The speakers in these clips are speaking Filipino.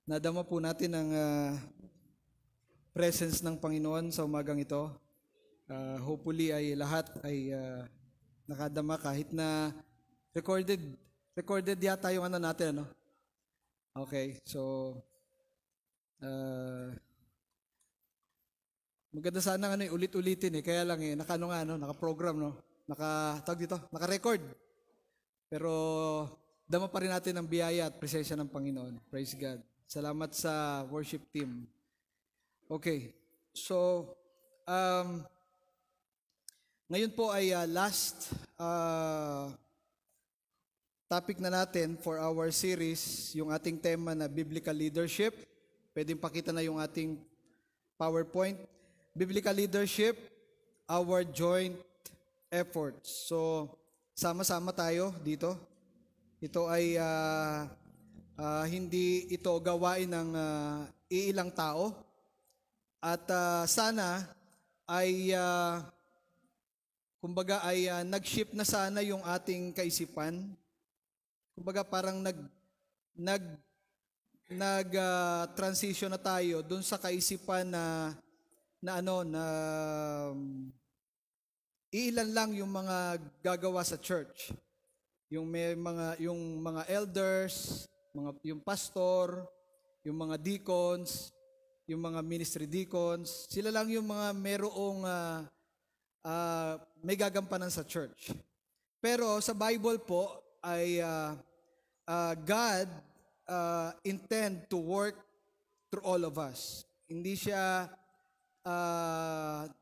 Nadama po natin ang presence ng Panginoon sa umagang ito. Hopefully ay lahat ay nakadama kahit na recorded yata yung ano natin, ano? Okay, so maganda sana ano ulit-ulitin kaya lang naka-program, no? Naka-record. Pero dama pa rin natin ang biyaya at presensya ng Panginoon. Praise God. Salamat sa worship team. Okay. So, ngayon po ay last topic na natin for our series, yung ating tema na Biblical Leadership. Pwedeng pakita na yung ating PowerPoint. Biblical Leadership, our joint efforts. So, sama-sama tayo dito. Ito ay hindi ito gawain ng iilang tao. At sana ay kumbaga ay nag-shift na sana yung ating kaisipan. Kumbaga parang transition na tayo doon sa kaisipan na iilan lang yung mga gagawa sa church. Yung mga elders, yung pastor, yung mga deacons, yung mga ministry deacons, sila lang yung mga merong may gagampanan sa church. Pero sa Bible po ay God intend to work through all of us. Hindi siya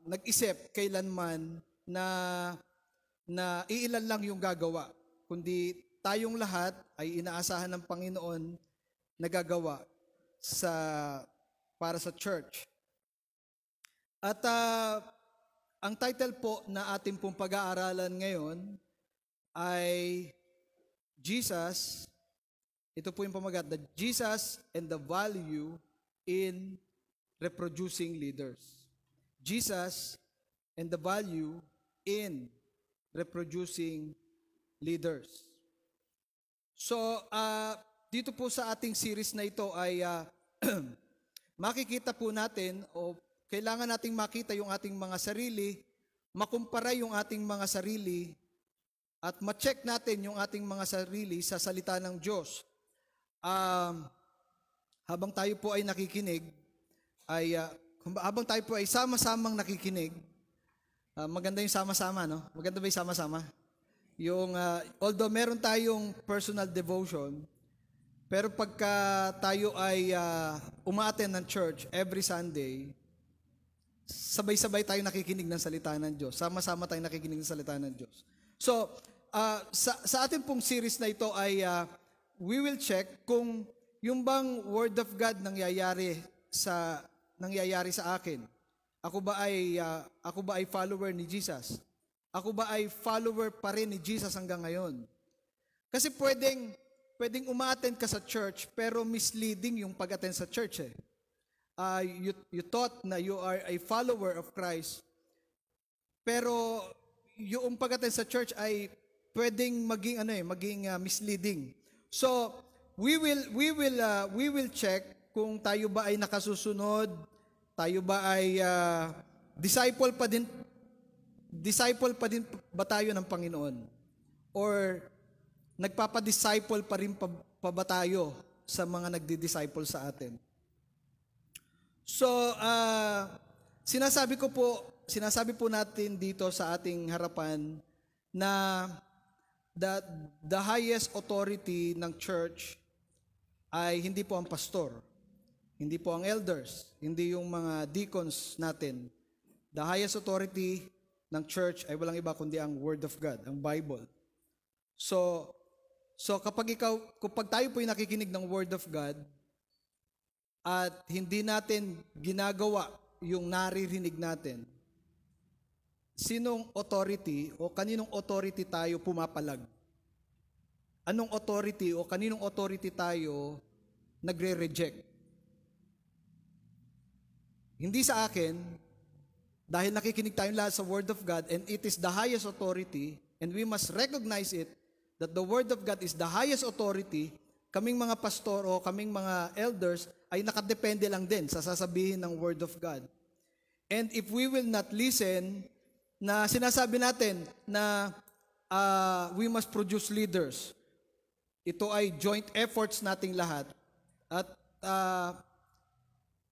nag-isip kailanman na iilan lang yung gagawa, kundi tayong lahat ay inaasahan ng Panginoon na gagawa para sa church. At ang title po na ating pong pag-aaralan ngayon ay Jesus, ito po yung pamagat, the Jesus and the value in reproducing leaders. Jesus and the value in reproducing leaders. So, dito po sa ating series na ito ay makikita po natin o kailangan nating makita yung ating mga sarili, makumpara yung ating mga sarili, at ma-check natin yung ating mga sarili sa salita ng Diyos. Habang tayo po ay nakikinig, habang tayo po ay sama-samang nakikinig, maganda yung sama-sama, no? Maganda ba yung sama-sama? Although meron tayong personal devotion, pero pagka tayo ay umaattend ng church every Sunday, sabay-sabay tayo nakikinig ng salita ng Diyos. Sama-sama tayo nakikinig ng salita ng Diyos. So, sa ating pong series na ito ay we will check kung yung bang Word of God nangyayari sa akin. Ako ba ay follower ni Jesus? Ako ba ay follower pa rin ni Jesus hanggang ngayon? Kasi pwedeng umaattend ka sa church pero misleading yung pag-attend sa church eh. You thought na you are a follower of Christ, pero yung pag-attend sa church ay pwedeng maging misleading. So we will check kung tayo ba ay nakasusunod, tayo ba ay disciple pa din ba tayo ng Panginoon, or nagpapa-disciple pa rin pa ba tayo sa mga nagdi-disciple sa atin. So, sinasabi po natin dito sa ating harapan na the highest authority ng church ay hindi po ang pastor, hindi po ang elders, hindi yung mga deacons natin. The highest authority ng church ay walang iba kundi ang Word of God, ang Bible. So kapag tayo po ay nakikinig ng Word of God, at hindi natin ginagawa yung naririnig natin, sinong authority o kaninong authority tayo pumapalag? Anong authority o kaninong authority tayo nagre-reject? Hindi sa akin, dahil nakikinig tayong lahat sa Word of God and it is the highest authority and we must recognize it that the Word of God is the highest authority. kaming mga pastor o kaming mga elders ay nakadepende lang din sa sasabihin ng Word of God. And if we will not listen, na sinasabi natin na we must produce leaders. Ito ay joint efforts nating lahat. At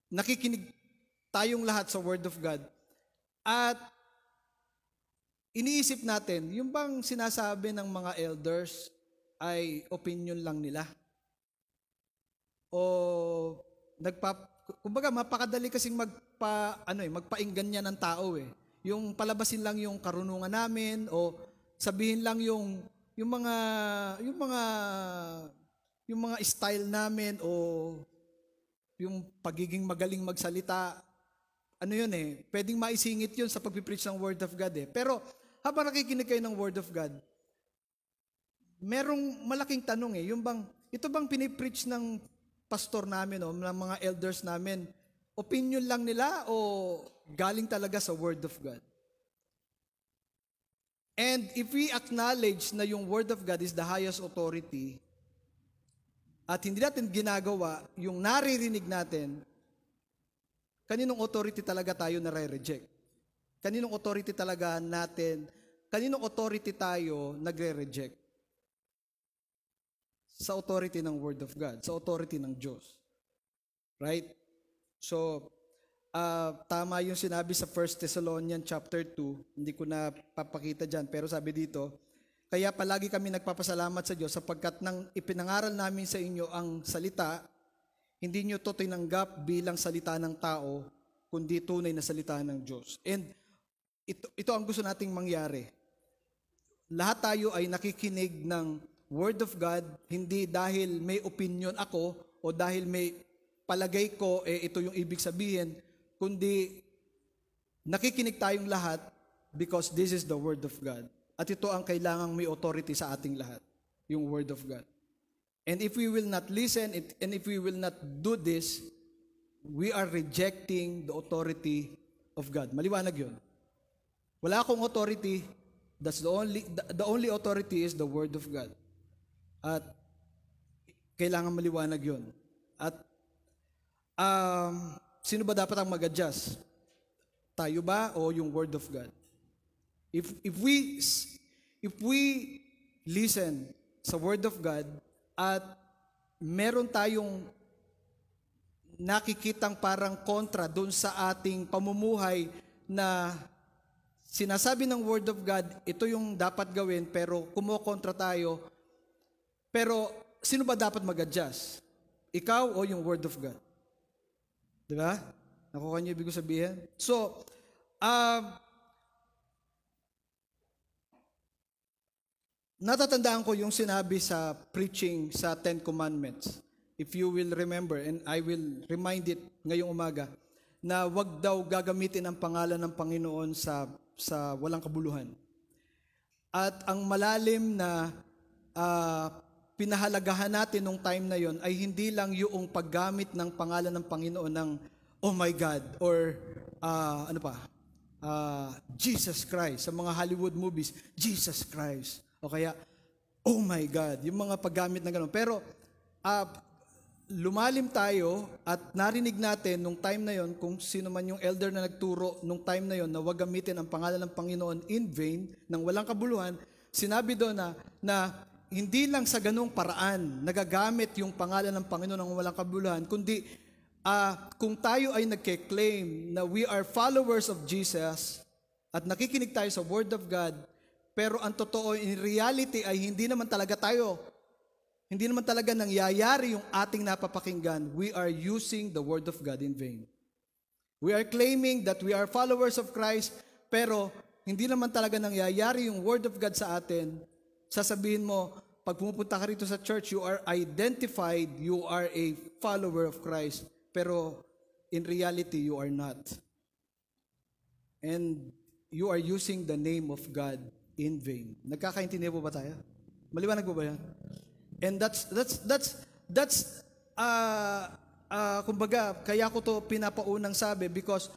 nakikinig tayong lahat sa Word of God. At iniisip natin, yung bang sinasabi ng mga elders ay opinion lang nila? O kumbaga mapakadali kasing magpainggan niya ng tao eh. Yung palabasin lang yung karunungan namin o sabihin lang yung mga style namin o yung pagiging magaling magsalita. Ano yun eh, pwedeng maisingit yun sa pagpipreach ng Word of God eh. Pero habang nakikinig kayo ng Word of God, merong malaking tanong eh, ito bang pinipreach ng pastor namin o ng mga elders namin, opinion lang nila o galing talaga sa Word of God? And if we acknowledge na yung Word of God is the highest authority at hindi natin ginagawa yung naririnig natin, kaninong authority talaga tayo nare-reject? Kaninong authority tayo nagre-reject? Sa authority ng Word of God, sa authority ng Diyos. Right? So, tama yung sinabi sa 1 Thessalonians chapter 2, hindi ko na papakita dyan, pero sabi dito, kaya palagi kami nagpapasalamat sa Diyos sapagkat nang ipinangaral namin sa inyo ang salita, hindi nyo to tinanggap bilang salita ng tao, kundi tunay na salita ng Diyos. And ito ang gusto nating mangyari. Lahat tayo ay nakikinig ng Word of God, hindi dahil may opinion ako o dahil may palagay ko, ito yung ibig sabihin, kundi nakikinig tayong lahat because this is the Word of God. At ito ang kailangang may authority sa ating lahat, yung Word of God. And if we will not listen, and if we will not do this, we are rejecting the authority of God. Maliwanag yun. Wala akong authority, that's the only authority is the Word of God. At kailangan maliwanag yun. At sino ba dapat ang mag-adjust? Tayo ba o yung Word of God? If we listen sa Word of God at meron tayong nakikitang parang kontra doon sa ating pamumuhay na sinasabi ng Word of God, ito yung dapat gawin pero kumokontra tayo, pero sino ba dapat mag-adjust? Ikaw o yung Word of God? Diba? Nakuha niyo ibig sabihin? So, natatandaan ko yung sinabi sa preaching sa Ten Commandments. If you will remember, and I will remind it ngayong umaga, na wag daw gagamitin ang pangalan ng Panginoon sa walang kabuluhan. At ang malalim na pinahalagahan natin nung time na yon ay hindi lang yung paggamit ng pangalan ng Panginoon ng oh my God or Jesus Christ sa mga Hollywood movies, Jesus Christ o kaya oh my God, yung mga paggamit na gano'n. Pero lumalim tayo at narinig natin nung time na yon kung sino man yung elder na nagturo nung time na yon na wag gamitin ang pangalan ng Panginoon in vain nang walang kabuluhan. Sinabi doon na hindi lang sa ganung paraan nagagamit yung pangalan ng Panginoon ng walang kabuluhan, kundi kung tayo ay nagke-claim na we are followers of Jesus at nakikinig tayo sa Word of God, pero ang totoo in reality ay hindi naman talaga nangyayari yung ating napapakinggan, we are using the Word of God in vain. We are claiming that we are followers of Christ, pero hindi naman talaga nangyayari yung Word of God sa atin. Sasabihin mo, pag pumupunta ka rito sa church, you are identified, you are a follower of Christ. Pero in reality, you are not. And you are using the name of God in vain. Nagkakaintindihan po ba tayo? Maliwanag po ba yan? And that's kumbaga, kaya ko to pinapaunang sabi because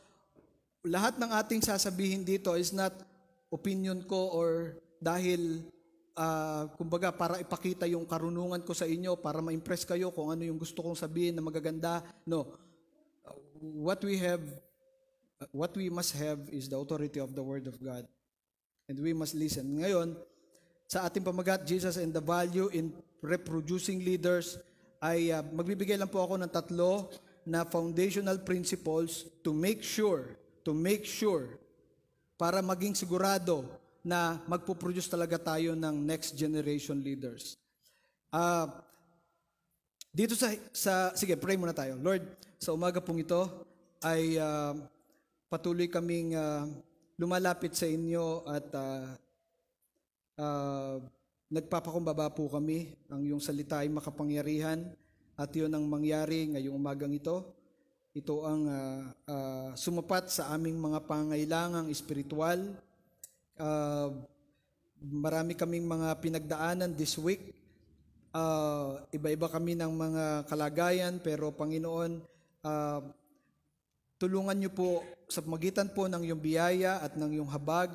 lahat ng ating sasabihin dito is not opinion ko or dahil kumbaga para ipakita yung karunungan ko sa inyo, para ma-impress kayo kung ano yung gusto kong sabihin na magaganda. No. What we must have is the authority of the Word of God. And we must listen. Ngayon, sa ating pamagat, Jesus and the Value in Reproducing Leaders, ay magbibigay lang po ako ng 3 na foundational principles to make sure, para maging sigurado na magpo-produce talaga tayo ng next generation leaders. Dito sige, pray muna tayo. Lord, sa umaga pong ito ay patuloy kaming lumalapit sa inyo at nagpapakumbaba po kami. Ang iyong salita ay makapangyarihan at yun ang mangyari ngayong umagang ito. Ito ang sumapat sa aming mga pangailangang espiritual. Marami kaming mga pinagdaanan this week. Iba-iba kami ng mga kalagayan, pero Panginoon, tulungan niyo po sa magitan po ng iyong biyaya at ng iyong habag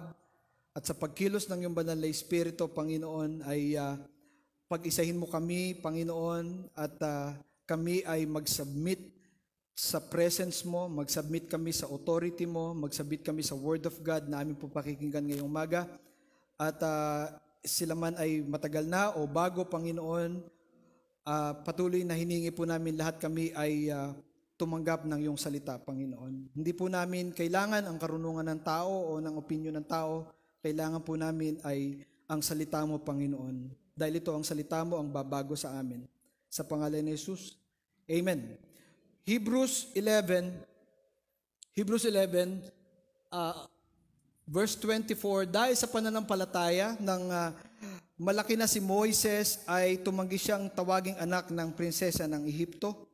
at sa pagkilos ng iyong banal na Espiritu, Panginoon, ay pag-isahin mo kami, Panginoon, at kami ay mag-submit sa presence mo, mag-submit kami sa authority mo, mag-submit kami sa Word of God na aming po pakikinggan ngayong umaga. At sila man ay matagal na o bago, Panginoon, patuloy na hiningi po namin lahat kami ay tumanggap ng iyong salita, Panginoon. Hindi po namin kailangan ang karunungan ng tao o ng opinyon ng tao. Kailangan po namin ay ang salita mo, Panginoon. Dahil ito ang salita mo ang babago sa amin. Sa pangalan ni Jesus, Amen. Hebrews 11, verse 24, dahil sa pananampalataya ng malaki na si Moises ay tumanggi siyang tawaging anak ng prinsesa ng Ehipto.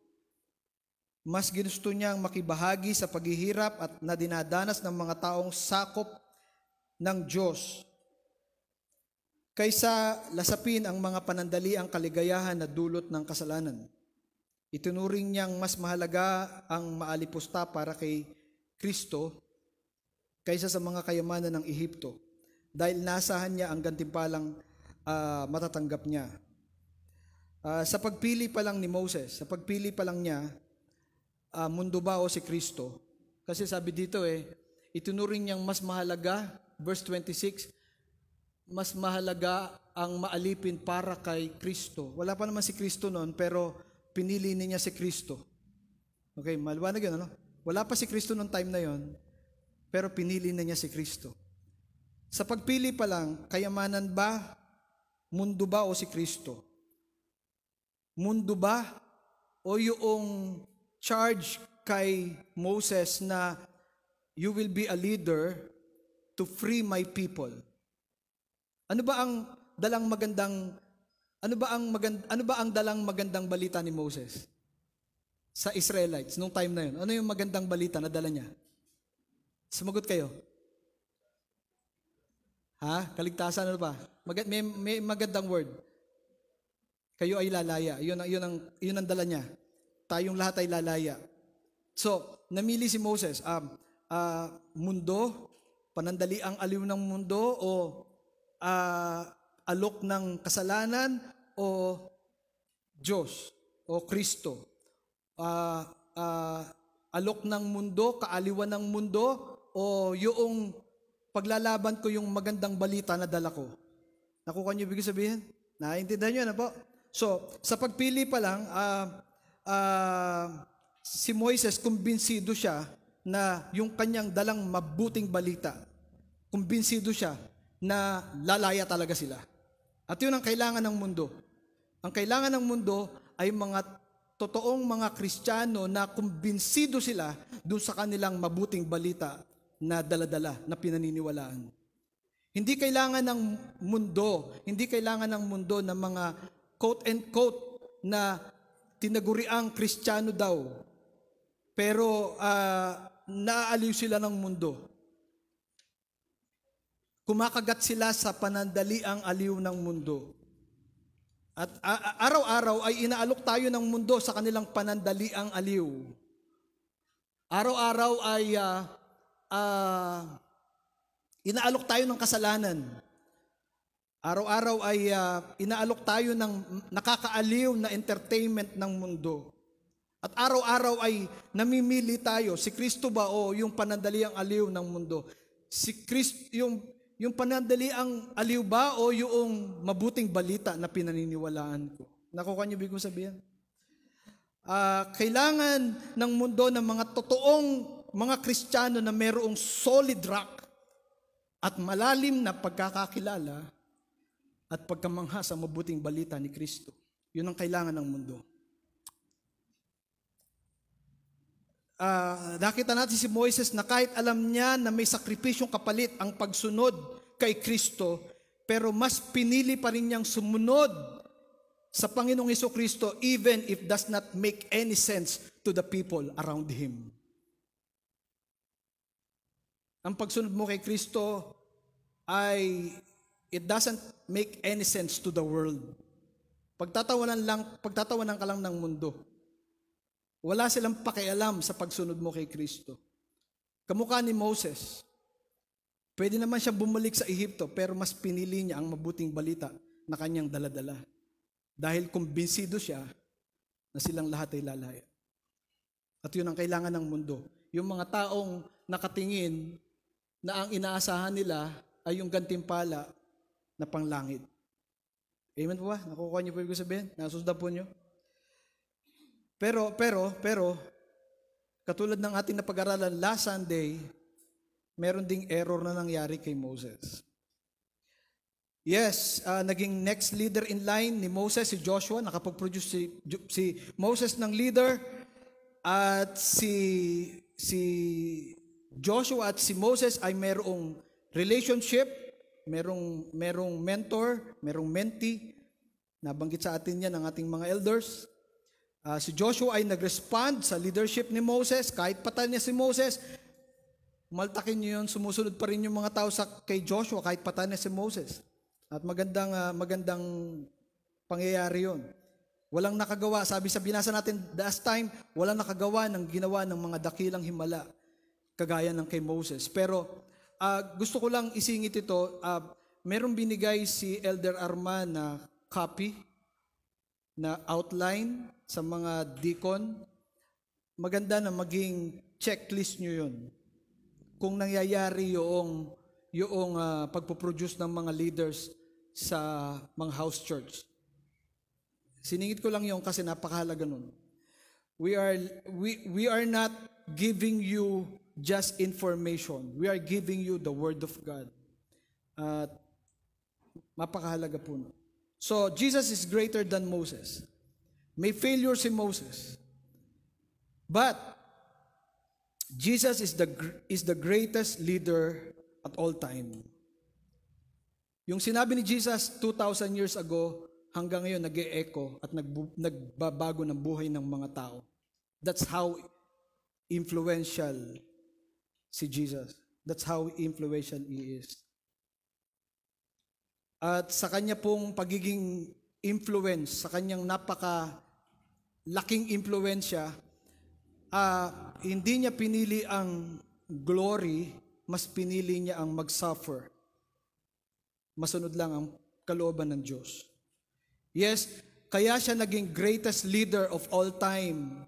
Mas ginusto niyang makibahagi sa paghihirap at na dinadanas ng mga taong sakop ng Diyos kaysa lasapin ang mga panandaliang kaligayahan na dulot ng kasalanan. Itunuring niyang mas mahalaga ang maalipusta para kay Kristo kaysa sa mga kayamanan ng Ehipto, dahil nasahan niya ang gantimpalang matatanggap niya. Sa pagpili pa lang ni Moses, sa pagpili pa lang niya, mundo ba o si Kristo? Kasi sabi dito itunuring niyang mas mahalaga, verse 26, mas mahalaga ang maalipin para kay Kristo. Wala pa naman si Kristo noon, pero pinili niya si Kristo. Okay, maliwanag yun, ano? Wala pa si Kristo noong time na yon, pero pinili na niya si Kristo. Sa pagpili pa lang, kayamanan ba, mundo ba o si Kristo? Mundo ba o yung charge kay Moses na you will be a leader to free my people? Ano ba ang dalang magandang balita ni Moses sa Israelites nung time na yun? Ano yung magandang balita na dala niya? Sumagot kayo. Kaligtasan, ano pa? May magandang word. Kayo ay lalaya. Yun ang dala niya. Tayong lahat ay lalaya. So, namili si Moses, mundo, panandali ang aliw ng mundo, o alok ng kasalanan, o Diyos, o Kristo. Alok ng mundo, kaaliwan ng mundo, o yung paglalaban ko yung magandang balita na dala ko. Nakuha niyo ibig sabihin? Naintindihan niyo na po? So, sa pagpili pa lang, si Moises, kumbinsido siya na yung kanyang dalang mabuting balita. Kumbinsido siya na lalaya talaga sila. At yun ang kailangan ng mundo. Ang kailangan ng mundo ay mga totoong mga Kristiyano na kumbinsido sila dun sa kanilang mabuting balita na daladala, na pinaniniwalaan. Hindi kailangan ng mundo ng mga quote and quote na tinaguriang Kristiyano daw, pero naaaliw sila ng mundo. Kumakagat sila sa panandaliang aliw ng mundo. At araw-araw ay inaalok tayo ng mundo sa kanilang panandaliang aliw. Araw-araw ay inaalok tayo ng kasalanan. Araw-araw ay inaalok tayo ng nakakaaliw na entertainment ng mundo. At araw-araw ay namimili tayo, si Kristo ba o yung panandaliang aliw ng mundo? Si Kristo, yung panandaliang aliw ba o yung mabuting balita na pinaniniwalaan ko? Nakuha niyo ibig sabihin? Kailangan ng mundo ng mga totoong mga Kristiyano na mayroong solid rock at malalim na pagkakakilala at pagkamangha sa mabuting balita ni Kristo. Yun ang kailangan ng mundo. Nakita natin si Moises na kahit alam niya na may sakripisyong kapalit ang pagsunod kay Kristo, pero mas pinili pa rin niyang sumunod sa Panginoong Hesukristo even if does not make any sense to the people around Him. Ang pagsunod mo kay Kristo ay it doesn't make any sense to the world. Pagtatawanan ka lang ng mundo. Wala silang pakialam sa pagsunod mo kay Kristo. Kamukha ni Moses. Pwede naman siya bumalik sa Ehipto, pero mas pinili niya ang mabuting balita na kanyang daladala. Dahil kumbinsido siya na silang lahat ay lalaya. At yun ang kailangan ng mundo. Yung mga taong nakatingin na ang inaasahan nila ay yung gantimpala na panglangit. Amen po ba? Nakukuha niyo po ibig sabihin? Nasundan po niyo? Pero, katulad ng ating napag-aralan last Sunday, meron ding error na nangyari kay Moses. Yes, naging next leader in line ni Moses, si Joshua. Nakapag-produce si Moses ng leader. At si Joshua at si Moses ay merong relationship, merong mentor, merong mentee. Nabanggit sa atin yan ng ating mga elders. Si Joshua ay nag-respond sa leadership ni Moses. Kahit patay niya si Moses, maltakin niyo yun, sumusunod pa rin yung mga tao kay Joshua kahit patay niya si Moses. At magandang pangyayari yun. Walang nakagawa, sabi sa binasa natin last time, walang nakagawa ng ginawa ng mga dakilang himala kagaya ng kay Moses. Pero gusto ko lang isingit ito, merong binigay si Elder Arman na copy, na outline sa mga deacon. Maganda na maging checklist nyo yun. Kung nangyayari yung pagpuproduce ng mga leaders sa mga house church. Siningit ko lang yung kasi napakahalaga nun. We are not giving you just information. We are giving you the Word of God. At mapakahalaga po nun. So, Jesus is greater than Moses. May failure si Moses. But, Jesus is the greatest leader at all time. Yung sinabi ni Jesus 2,000 years ago, hanggang ngayon nag-e-echo at nagbabago ng buhay ng mga tao. That's how influential si Jesus. That's how influential He is. At sa kanya pong pagiging influence, sa kanyang napaka-laking impluensya, hindi niya pinili ang glory, mas pinili niya ang mag-suffer. Masunod lang ang kalooban ng Diyos. Yes, kaya siya naging greatest leader of all time.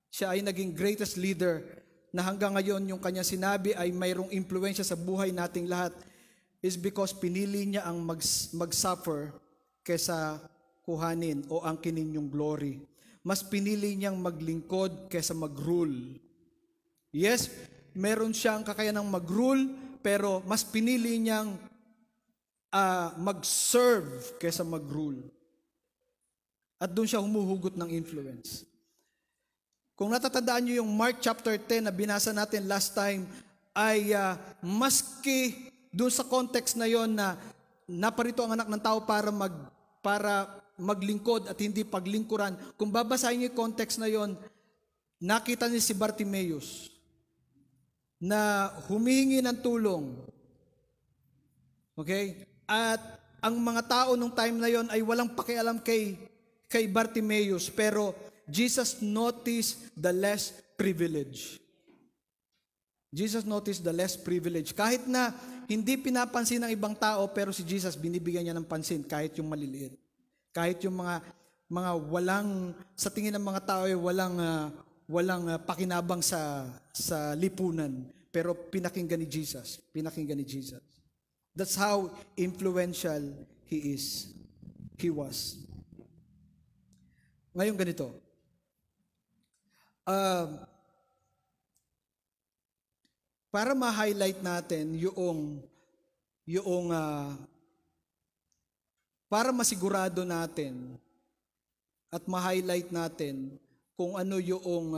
Siya ay naging greatest leader na hanggang ngayon yung kanya sinabi ay mayroong impluensya sa buhay nating lahat is because pinili niya ang mag-suffer kesa kuhanin o angkinin yung glory. Mas pinili niyang maglingkod kesa mag-rule. Yes, meron siyang kakayanang mag-rule, pero mas pinili niyang mag-serve kesa mag-rule. At doon siya humuhugot ng influence. Kung natatandaan niyo yung Mark chapter 10 na binasa natin last time, ay maski doon sa context na yon na naparito ang anak ng tao para maglingkod at hindi paglingkuran. Kung babasahin niyo yung context na yon, nakita niyo si Bartimaeus na humihingi ng tulong. Okay? At ang mga tao nung time na yon ay walang pakialam kay Bartimaeus, pero Jesus noticed the less privileged. Jesus noticed the less privileged. Kahit na hindi pinapansin ng ibang tao, pero si Jesus binibigyan niya ng pansin kahit yung maliliit. Kahit yung mga walang, sa tingin ng mga tao ay walang pakinabang sa lipunan. Pero pinakinggan ni Jesus. Pinakinggan ni Jesus. That's how influential He is. He was. Ngayon ganito. Para ma-highlight natin para masigurado natin at ma-highlight natin kung ano yung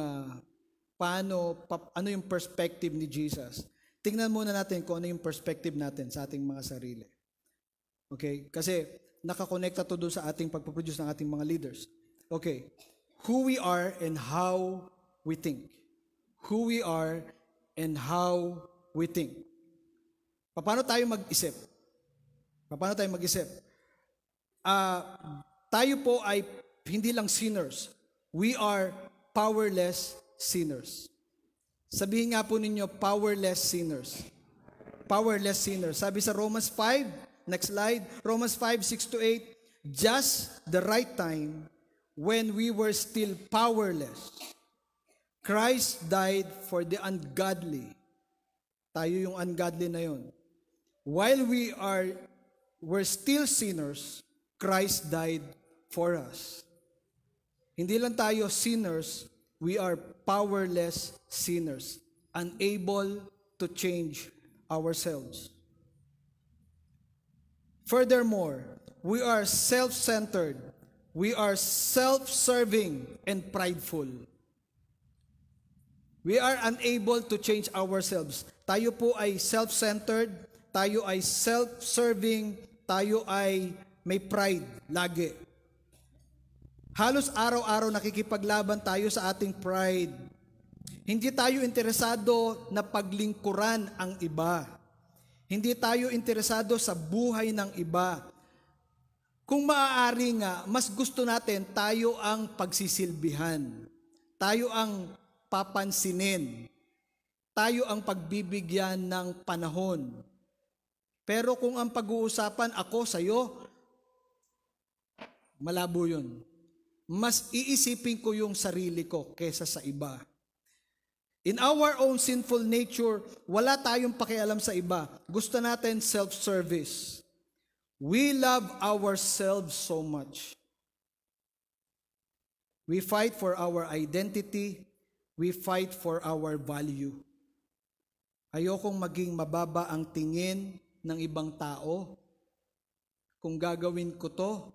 ano yung perspective ni Jesus. Tingnan muna natin kung ano yung perspective natin sa ating mga sarili. Okay? Kasi nakakonekta to doon sa ating pagpuproduce ng ating mga leaders. Okay. Who we are and how we think. Who we are and how we think. Paano tayo mag-isip? Paano tayo mag-isip? Tayo po ay hindi lang sinners. We are powerless sinners. Sabihin nga po ninyo, powerless sinners. Powerless sinners. Sabi sa Romans 5, next slide, Romans 5:6-8, just the right time, when we were still powerless, Christ died for the ungodly. Tayo yung ungodly na yun. While we're still sinners, Christ died for us. Hindi lang tayo sinners, we are powerless sinners, unable to change ourselves. Furthermore, we are self-centered, we are self-serving and prideful. We are unable to change ourselves. Tayo po ay self-centered, tayo ay self-serving, tayo ay may pride lagi. Halos araw-araw nakikipaglaban tayo sa ating pride. Hindi tayo interesado na paglingkuran ang iba. Hindi tayo interesado sa buhay ng iba. Kung maaari nga, mas gusto natin tayo ang pagsisilbihan. Tayo ang papansinin. Tayo ang pagbibigyan ng panahon. Pero kung ang pag-uusapan ako sa'yo, malabo yun. Mas iisipin ko yung sarili ko kesa sa iba. In our own sinful nature, wala tayong pakialam sa iba. Gusto natin self-service. We love ourselves so much. We fight for our identity. We fight for our value. Ayokong maging mababa ang tingin ng ibang tao. Kung gagawin ko to,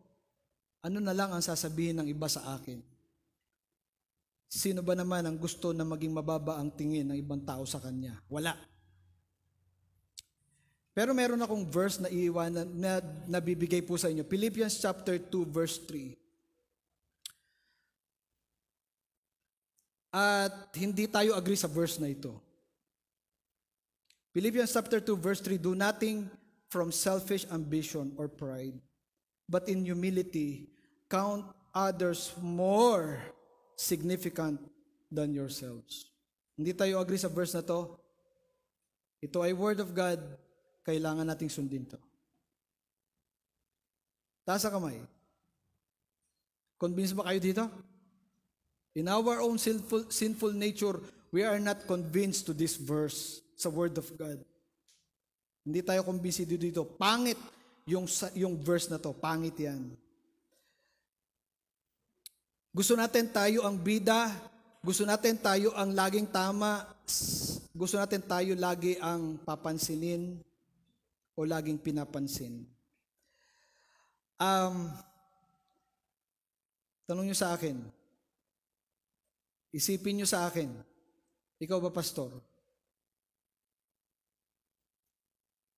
ano na lang ang sasabihin ng iba sa akin? Sino ba naman ang gusto na maging mababa ang tingin ng ibang tao sa kanya? Wala. Pero meron akong verse na iiwanan na nabibigay po sa inyo. Philippians chapter 2 verse 3. At hindi tayo agree sa verse na ito. Philippians chapter 2 verse 3, do nothing from selfish ambition or pride, but in humility count others more significant than yourselves. Hindi tayo agree sa verse na to. Ito ay word of God, kailangan nating sundin to. Taas ang kamay. Convinced ba kayo dito? In our own sinful nature, we are not convinced to this verse sa word of God. Hindi tayo convinced dito. Pangit yung verse na to. Pangit yan. Gusto natin tayo ang bida. Gusto natin tayo ang laging tama. Gusto natin tayo lagi ang papansinin o laging pinapansin. Tanong nyo sa akin. Isipin nyo sa akin. Ikaw ba, pastor?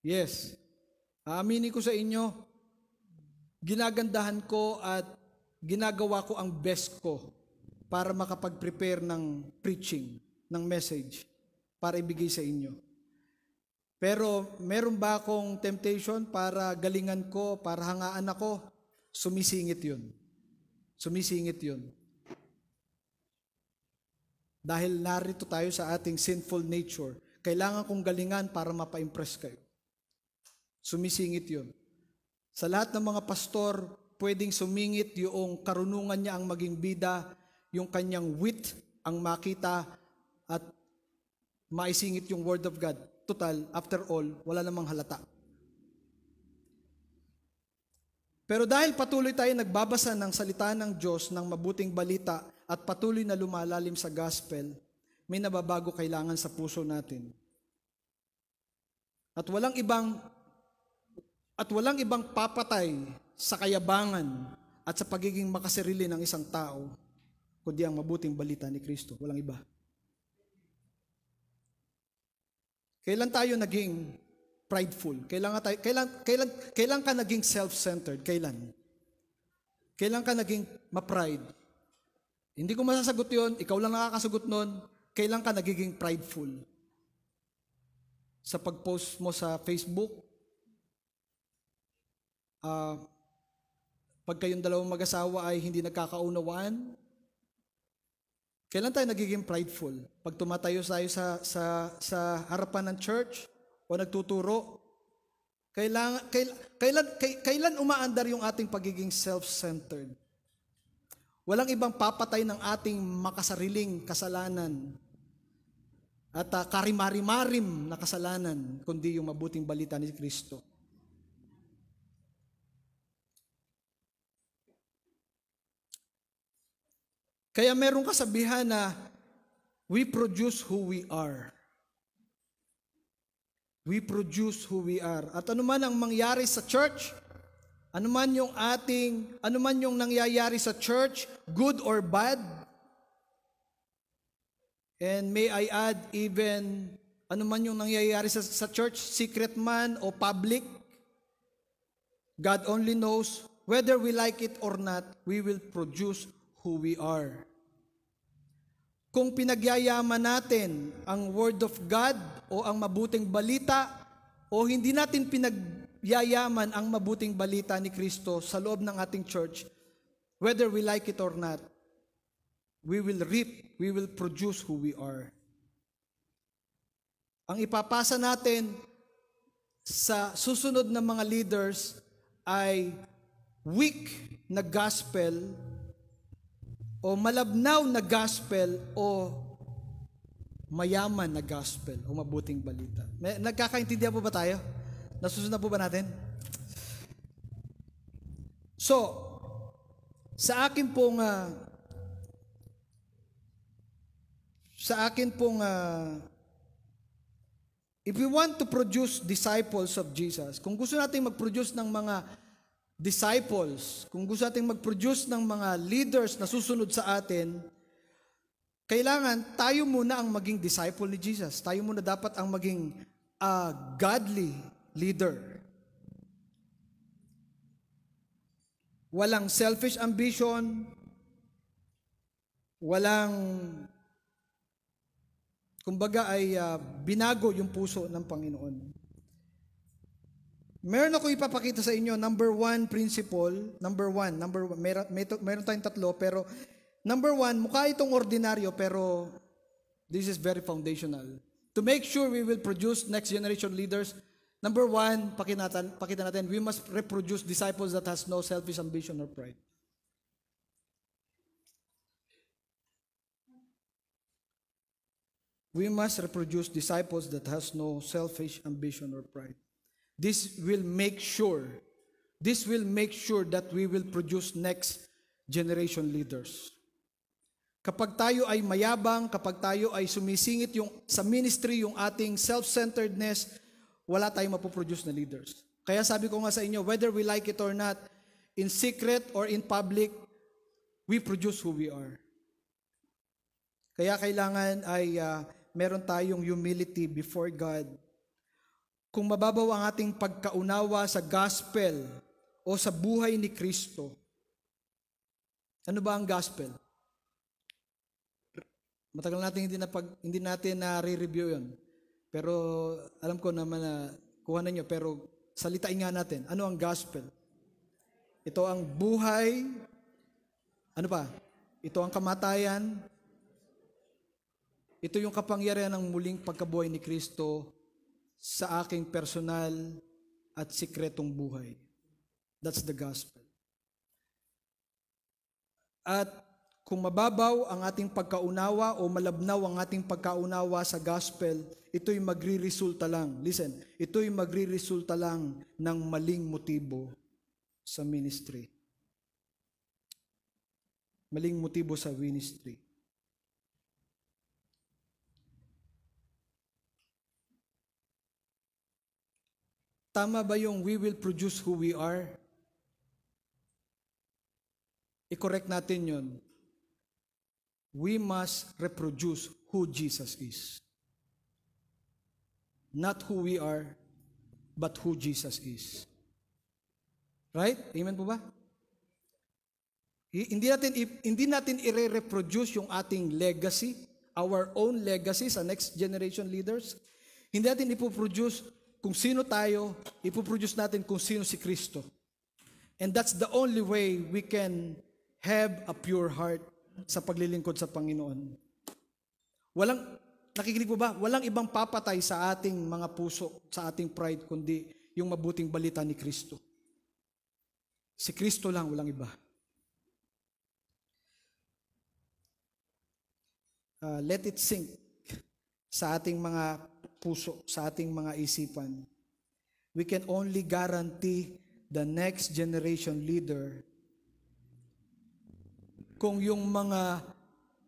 Yes. Aaminin ko sa inyo, ginagandahan ko at ginagawa ko ang best ko para makapag-prepare ng preaching, ng message, para ibigay sa inyo. Pero meron ba akong temptation para galingan ko, para hangaan ako? Sumisingit yun. Sumisingit yun. Dahil narito tayo sa ating sinful nature, kailangan kong galingan para mapa-impress kayo. Sumisingit yun. Sa lahat ng mga pastor, pwedeng sumingit yung karunungan niya ang maging bida, yung kanyang wit ang makita, at maisingit yung Word of God. Total, after all, wala namang halata. Pero dahil patuloy tayo nagbabasa ng salita ng Diyos, ng mabuting balita, at patuloy na lumalalim sa gospel, may nababago kailangan sa puso natin. At walang ibang papatay sa kayabangan at sa pagiging makasarili ng isang tao, kundi ang mabuting balita ni Kristo. Walang iba. Kailan tayo naging prideful? Kailan ka naging self-centered? Kailan ka naging ma-pride? Hindi ko masasagot yon, ikaw lang nakakasagot nun. Kailan ka nagiging prideful? Sa pag-post mo sa Facebook, pag kayong dalawang mag-asawa ay hindi nagkakaunawaan, kailan tayo nagiging prideful? Pag tumatayo tayo sa harapan ng church o nagtuturo, kailan umaandar yung ating pagiging self-centered? Walang ibang papatay ng ating makasariling kasalanan at karimari-marim na kasalanan, kundi yung mabuting balita ni Kristo. Kaya merong kasabihan na we produce who we are. We produce who we are. At anuman ang mangyari sa church, anuman yung nangyayari sa church, good or bad, and may I add even anuman yung nangyayari sa church, secret man o public, God only knows, whether we like it or not, we will produce who we are. Kung pinagyayaman natin ang Word of God o ang mabuting balita, o hindi natin pinagyayaman ang mabuting balita ni Kristo sa loob ng ating church, whether we like it or not, we will reap, we will produce who we are. Ang ipapasa natin sa susunod na mga leaders ay weak na gospel o malabnaw na gospel o mayaman na gospel o mabuting balita. Nagkakaintindihan po ba tayo? Nasusunod po ba natin? So, sa akin pong if we want to produce disciples of Jesus, kung gusto natin mag-produce ng mga disciples, kung gusto natin mag-produce ng mga leaders na susunod sa atin, kailangan tayo muna ang maging disciple ni Jesus. Tayo muna dapat ang maging godly leader. Walang selfish ambition, walang, kumbaga ay binago yung puso ng Panginoon. Meron ako ipapakita sa inyo, number one, meron tayong tatlo, pero number one, mukha itong ordinaryo, pero this is very foundational. To make sure we will produce next generation leaders, number one, pakita natin, we must reproduce disciples that has no selfish ambition or pride. We must reproduce disciples that has no selfish ambition or pride. This will make sure that we will produce next generation leaders. Kapag tayo ay mayabang, kapag tayo ay sumisingit sa ministry yung ating self-centeredness, wala tayong mapoproduce na leaders. Kaya sabi ko nga sa inyo, whether we like it or not, in secret or in public, we produce who we are. Kaya kailangan ay meron tayong humility before God. Kung mababaw ang ating pagkaunawa sa gospel o sa buhay ni Kristo, ano ba ang gospel? Matagal natin hindi natin na-review yun. Pero alam ko naman na kuhanan nyo, pero salitain nga natin. Ano ang gospel? Ito ang buhay. Ano pa? Ito ang kamatayan. Ito yung kapangyarihan ng muling pagkabuhay ni Kristo sa aking personal at sikretong buhay. That's the gospel. At kung mababaw ang ating pagkaunawa o malabnaw ang ating pagkaunawa sa gospel, ito'y magriresulta lang. Listen, ito'y magriresulta lang ng maling motibo sa ministry. Maling motibo sa ministry. Tama ba yung we will produce who we are? I-correct natin yun. We must reproduce who Jesus is. Not who we are, but who Jesus is. Right? Amen po ba? Hindi natin i-reproduce yung ating legacy, our own legacy sa next generation leaders. Hindi natin ipoproduce kung sino tayo, ipoproduce natin kung sino si Kristo. And that's the only way we can have a pure heart sa paglilingkod sa Panginoon. Nakikinig po ba? Walang ibang papatay sa ating mga puso, sa ating pride, kundi yung mabuting balita ni Kristo. Si Kristo lang, walang iba. Let it sink sa ating mga puso, sa ating mga isipan. We can only guarantee the next generation leader kung yung mga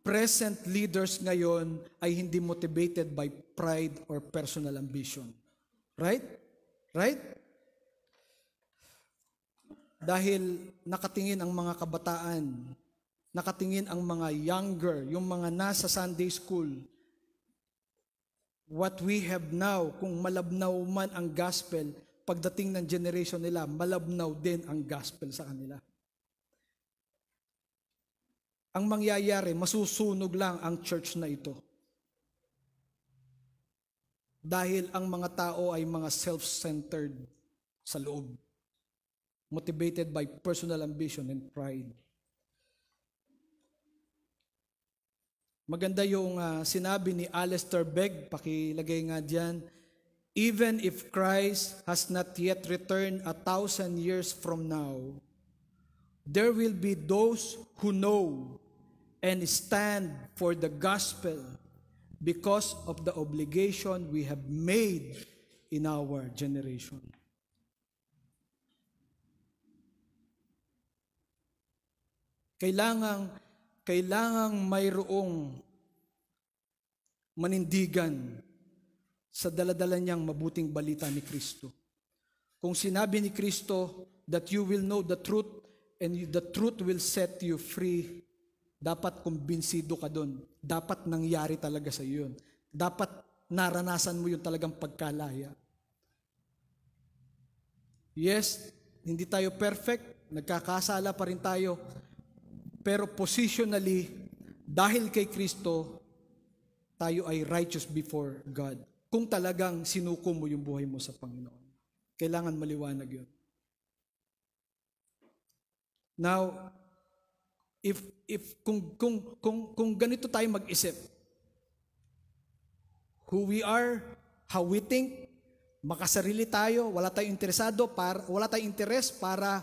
present leaders ngayon ay hindi motivated by pride or personal ambition. Right? Right? Dahil nakatingin ang mga kabataan, nakatingin ang mga younger, yung mga nasa Sunday school. What we have now, kung malabnaw man ang gospel, pagdating ng generation nila, malabnaw din ang gospel sa kanila. Ang mangyayari, masusunog lang ang church na ito. Dahil ang mga tao ay mga self-centered sa loob. Motivated by personal ambition and pride. Maganda yung sinabi ni Alistair Begg, pakilagay nga diyan, even if Christ has not yet returned 1,000 years from now, there will be those who know and stand for the gospel because of the obligation we have made in our generation. Kailangang mayroong manindigan sa daladala niyang mabuting balita ni Kristo. Kung sinabi ni Kristo that you will know the truth and the truth will set you free, dapat kumbinsido ka doon. Dapat nangyari talaga sa iyo yun. Dapat naranasan mo yung talagang pagkalaya. Yes, hindi tayo perfect, nagkakasala pa rin tayo, pero positionally, dahil kay Kristo, tayo ay righteous before God. Kung talagang sinuko mo yung buhay mo sa Panginoon. Kailangan maliwanag yun. Now, kung ganito tayo mag-isip, who we are, how we think, makasarili tayo, wala tayong interesado, wala tayong interes para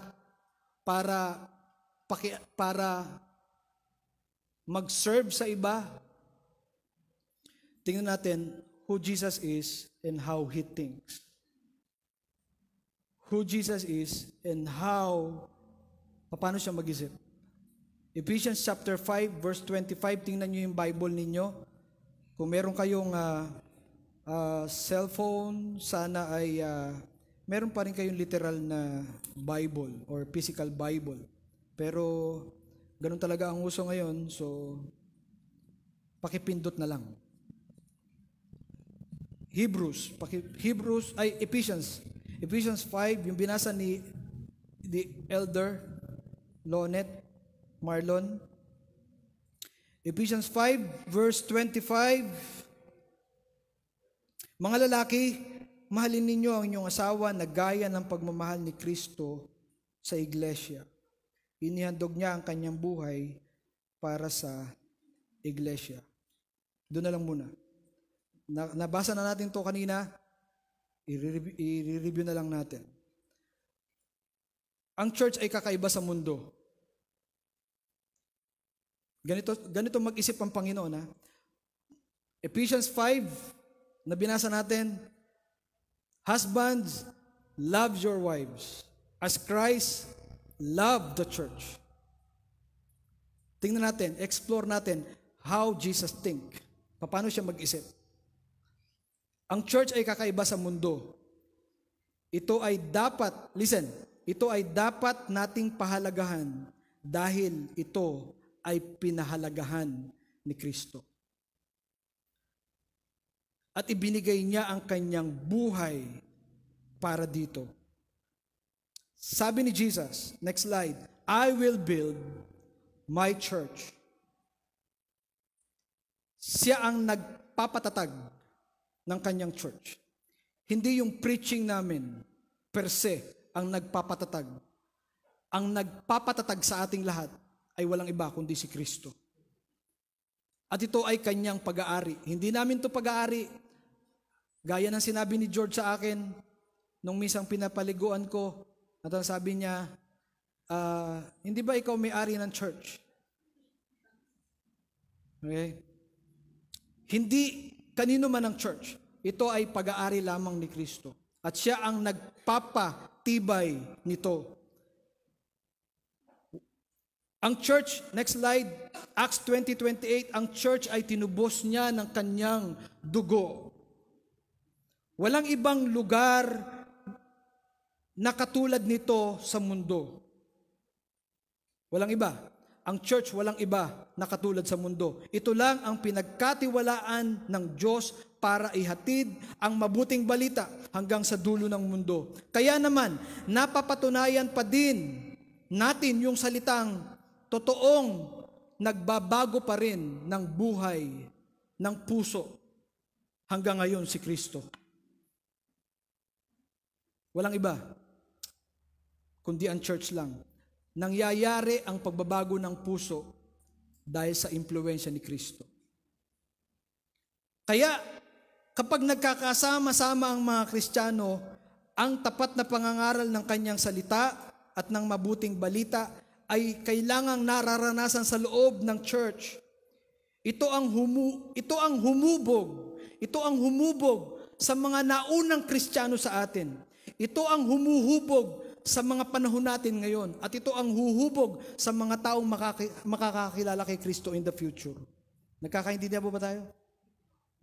mag-serve sa iba. Tingnan natin who Jesus is and how He thinks. Who Jesus is and paano siya mag-isip. Ephesians chapter 5 verse 25, tingnan niyo yung Bible ninyo. Kung meron kayong cellphone, sana ay meron pa rin kayong literal na Bible or physical Bible. Pero ganun talaga ang uso ngayon, so pakipindot na lang. Ephesians 5, yung binasa ni the elder Lonet Marlon. Ephesians 5 verse 25, mga lalaki, mahalin ninyo ang inyong asawa na gaya ng pagmamahal ni Kristo sa iglesia. Inihandog niya ang kanyang buhay para sa iglesia. Doon na lang muna. Nabasa na natin to kanina, i-review na lang natin. ang church ay kakaiba sa mundo. Ganito mag-isip ang Panginoon. Ha? Ephesians 5, na binasa natin, husbands, love your wives as Christ loved the church. Tingnan natin, explore natin how Jesus think. Paano siya mag-isip? Ang church ay kakaiba sa mundo. Ito ay dapat, listen, ito ay dapat nating pahalagahan dahil ito ay pinahalagahan ni Kristo. At ibinigay niya ang kanyang buhay para dito. Sabi ni Jesus, next slide, I will build my church. Siya ang nagpapatatag ng kanyang church. Hindi yung preaching namin per se ang nagpapatatag. Ang nagpapatatag sa ating lahat ay walang iba kundi si Kristo. At ito ay kanyang pag-aari. Hindi namin ito pag-aari. Gaya ng sinabi ni George sa akin, nung misang pinapaliguan ko, at sabi niya, hindi ba ikaw may-ari ng church? Okay? Hindi kanino man ang church. Ito ay pag-aari lamang ni Kristo. At siya ang nagpapatibay nito. Ang church, next slide, Acts 20:28, ang church ay tinubos niya ng kanyang dugo. Walang ibang lugar na katulad nito sa mundo. Walang iba. Ang church, walang iba na katulad sa mundo. Ito lang ang pinagkatiwalaan ng Diyos para ihatid ang mabuting balita hanggang sa dulo ng mundo. Kaya naman, napapatunayan pa din natin yung salitang totoong nagbabago pa rin ng buhay, ng puso, hanggang ngayon si Kristo. Walang iba, kundi ang church lang. Nangyayari ang pagbabago ng puso dahil sa impluwensya ni Kristo. Kaya, kapag nagkakasama-sama ang mga Kristiyano, ang tapat na pangangaral ng kanyang salita at ng mabuting balita ay kailangang nararanasan sa loob ng church. Ito ang humubog sa mga naunang Kristiyano sa atin. Ito ang humuhubog sa mga panahon natin ngayon. At ito ang huhubog sa mga taong makakakilala kay Kristo in the future. Nagkakaintindihan po ba tayo?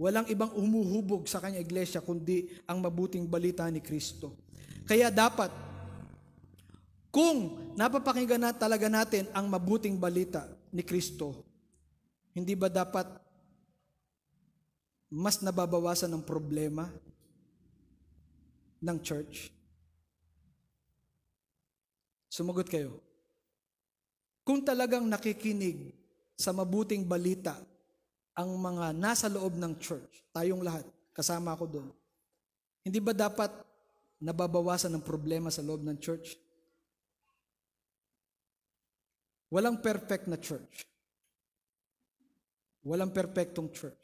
Walang ibang humuhubog sa kanya iglesia kundi ang mabuting balita ni Kristo. Kaya dapat, kung napapakinggan na talaga natin ang mabuting balita ni Kristo, hindi ba dapat mas nababawasan ang problema ng church? Sumagot kayo. Kung talagang nakikinig sa mabuting balita ang mga nasa loob ng church, tayong lahat, kasama ako doon, hindi ba dapat nababawasan ang problema sa loob ng church? Walang perfect na church. Walang perfectong church.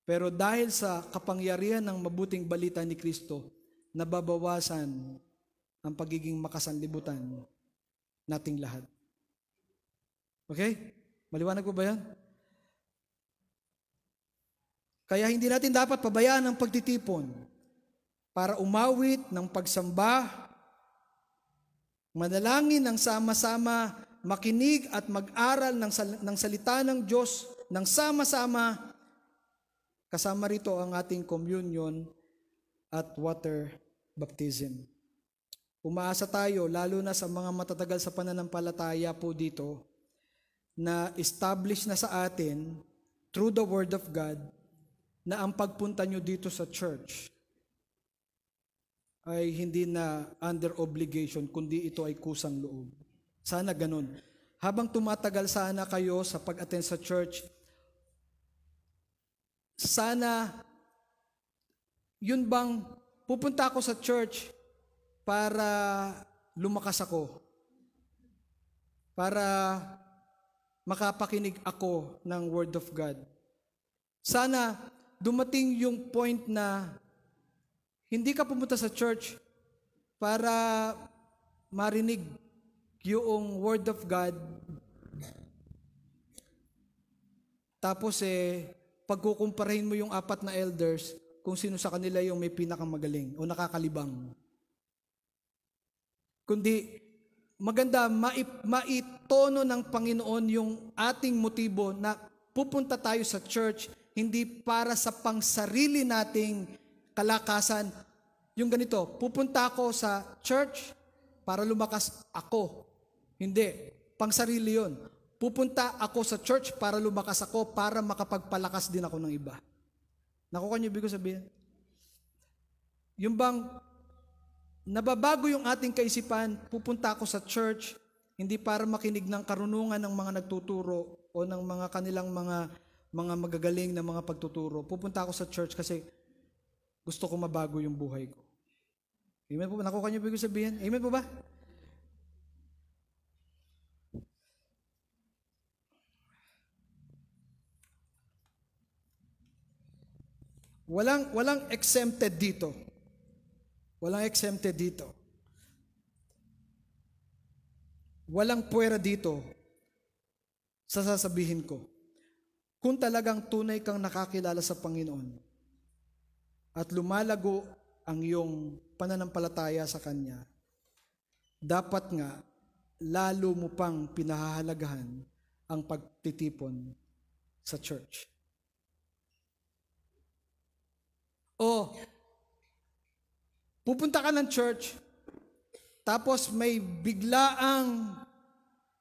Pero dahil sa kapangyarihan ng mabuting balita ni Kristo, nababawasan ang pagiging makasanlibutan nating lahat. Okay? Maliwanag po ba yan? Kaya hindi natin dapat pabayaan ang pagtitipon para umawit ng pagsamba, manalangin ng sama-sama, makinig at mag-aral ng salita ng Diyos ng sama-sama. Kasama rito ang ating communion at water baptism. Umaasa tayo, lalo na sa mga matatagal sa pananampalataya po dito, na establish na sa atin, through the Word of God, na ang pagpunta nyo dito sa church ay hindi na under obligation, kundi ito ay kusang loob. Sana ganun. Habang tumatagal sana kayo sa pag-attend sa church, sana, yun bang pupunta ako sa church para lumakas ako, para makapakinig ako ng Word of God. Sana dumating yung point na hindi ka pumunta sa church para marinig yung Word of God. Tapos pagkukumparahin mo yung 4 na elders, kung sino sa kanila yung may pinakamagaling o nakakalibang. Kundi maganda maitono ng Panginoon yung ating motibo na pupunta tayo sa church hindi para sa pangsarili nating kalakasan. Yung ganito, pupunta ako sa church para lumakas ako. Hindi, pangsarili yun. Pupunta ako sa church para lumakas ako, para makapagpalakas din ako ng iba. Nakuha niyo ibig ko sabihin? Yung bang nababago yung ating kaisipan, pupunta ako sa church, hindi para makinig ng karunungan ng mga nagtuturo o ng mga kanilang mga magagaling na mga pagtuturo. Pupunta ako sa church kasi gusto ko mabago yung buhay ko. Amen po ba? Nakuha niyo ibig sabihin? Amen po ba? Walang exempted dito. Walang exempted dito. Walang puwera dito sa sasabihin ko. Kung talagang tunay kang nakakilala sa Panginoon at lumalago ang iyong pananampalataya sa Kanya, dapat nga lalo mo pang pinahahalagahan ang pagtitipon sa church. O, pupunta ka ng church, tapos may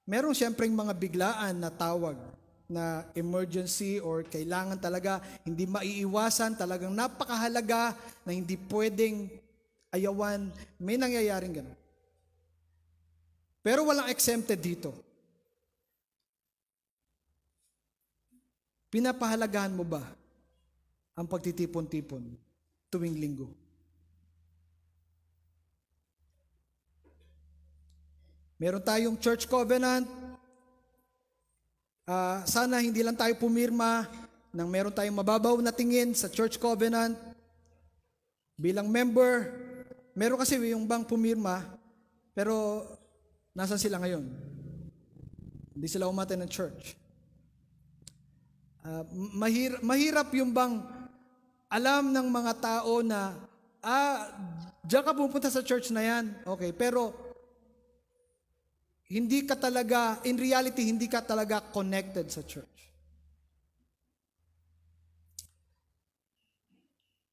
meron siyempreng mga biglaan na tawag na emergency or kailangan talaga, hindi maiiwasan, talagang napakahalaga na hindi pwedeng ayawan. May nangyayaring gano'n. Pero walang exempted dito. Pinapahalagahan mo ba ang pagtitipon-tipon tuwing linggo? Meron tayong church covenant. Sana hindi lang tayo pumirma nang meron tayong mababaw na tingin sa church covenant. Bilang member, meron kasi yung bang pumirma, pero nasan sila ngayon? Hindi sila umattend ng church. Mahirap yung bang alam ng mga tao na, diyan ka pupunta sa church na yan. Okay, pero hindi ka talaga, in reality, hindi ka talaga connected sa church.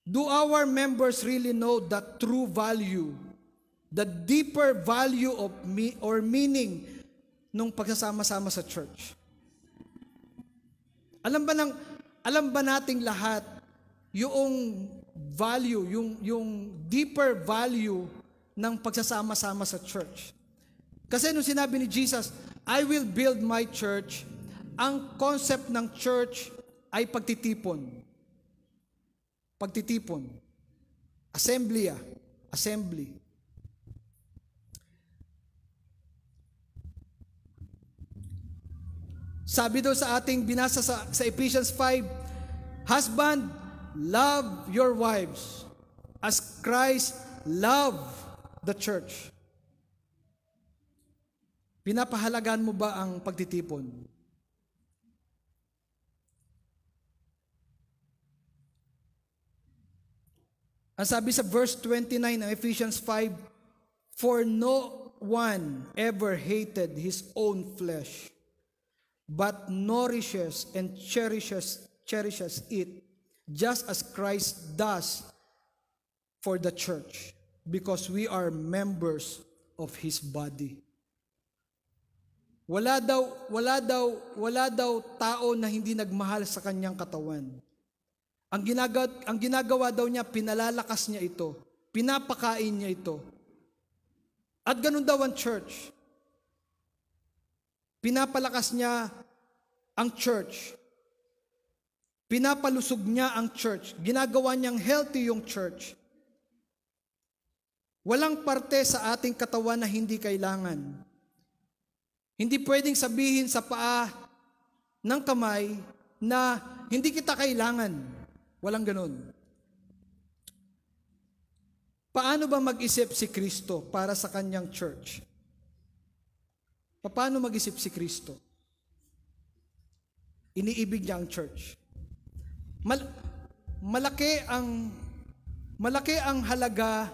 Do our members really know the true value, the deeper value of meaning nung pagsasama-sama sa church? Alam ba nating lahat yung value, yung deeper value ng pagsasama-sama sa church? Kasi nung sinabi ni Jesus, I will build my church, ang concept ng church ay pagtitipon. Pagtitipon. Assembly. Sabi daw sa ating binasa sa Ephesians 5, husband, love your wives as Christ loved the church. Pinapahalagaan mo ba ang pagtitipon? Ang sabi sa verse 29 ng Ephesians 5, for no one ever hated his own flesh, but nourishes and cherishes it, just as Christ does for the church, because we are members of His body. Wala daw tao na hindi nagmahal sa kanyang katawan. Ang ginagawa daw niya, pinalalakas niya ito. Pinapakain niya ito. At ganun daw ang church. Pinapalakas niya ang church. Pinapalusog niya ang church. Ginagawa niyang healthy yung church. Walang parte sa ating katawan na hindi kailangan. Hindi pwedeng sabihin sa paa ng kamay na hindi kita kailangan. Walang ganun. Paano ba mag-isip si Kristo para sa kanyang church? Paano mag-isip si Kristo? Iniibig niya ang church. Malaki ang halaga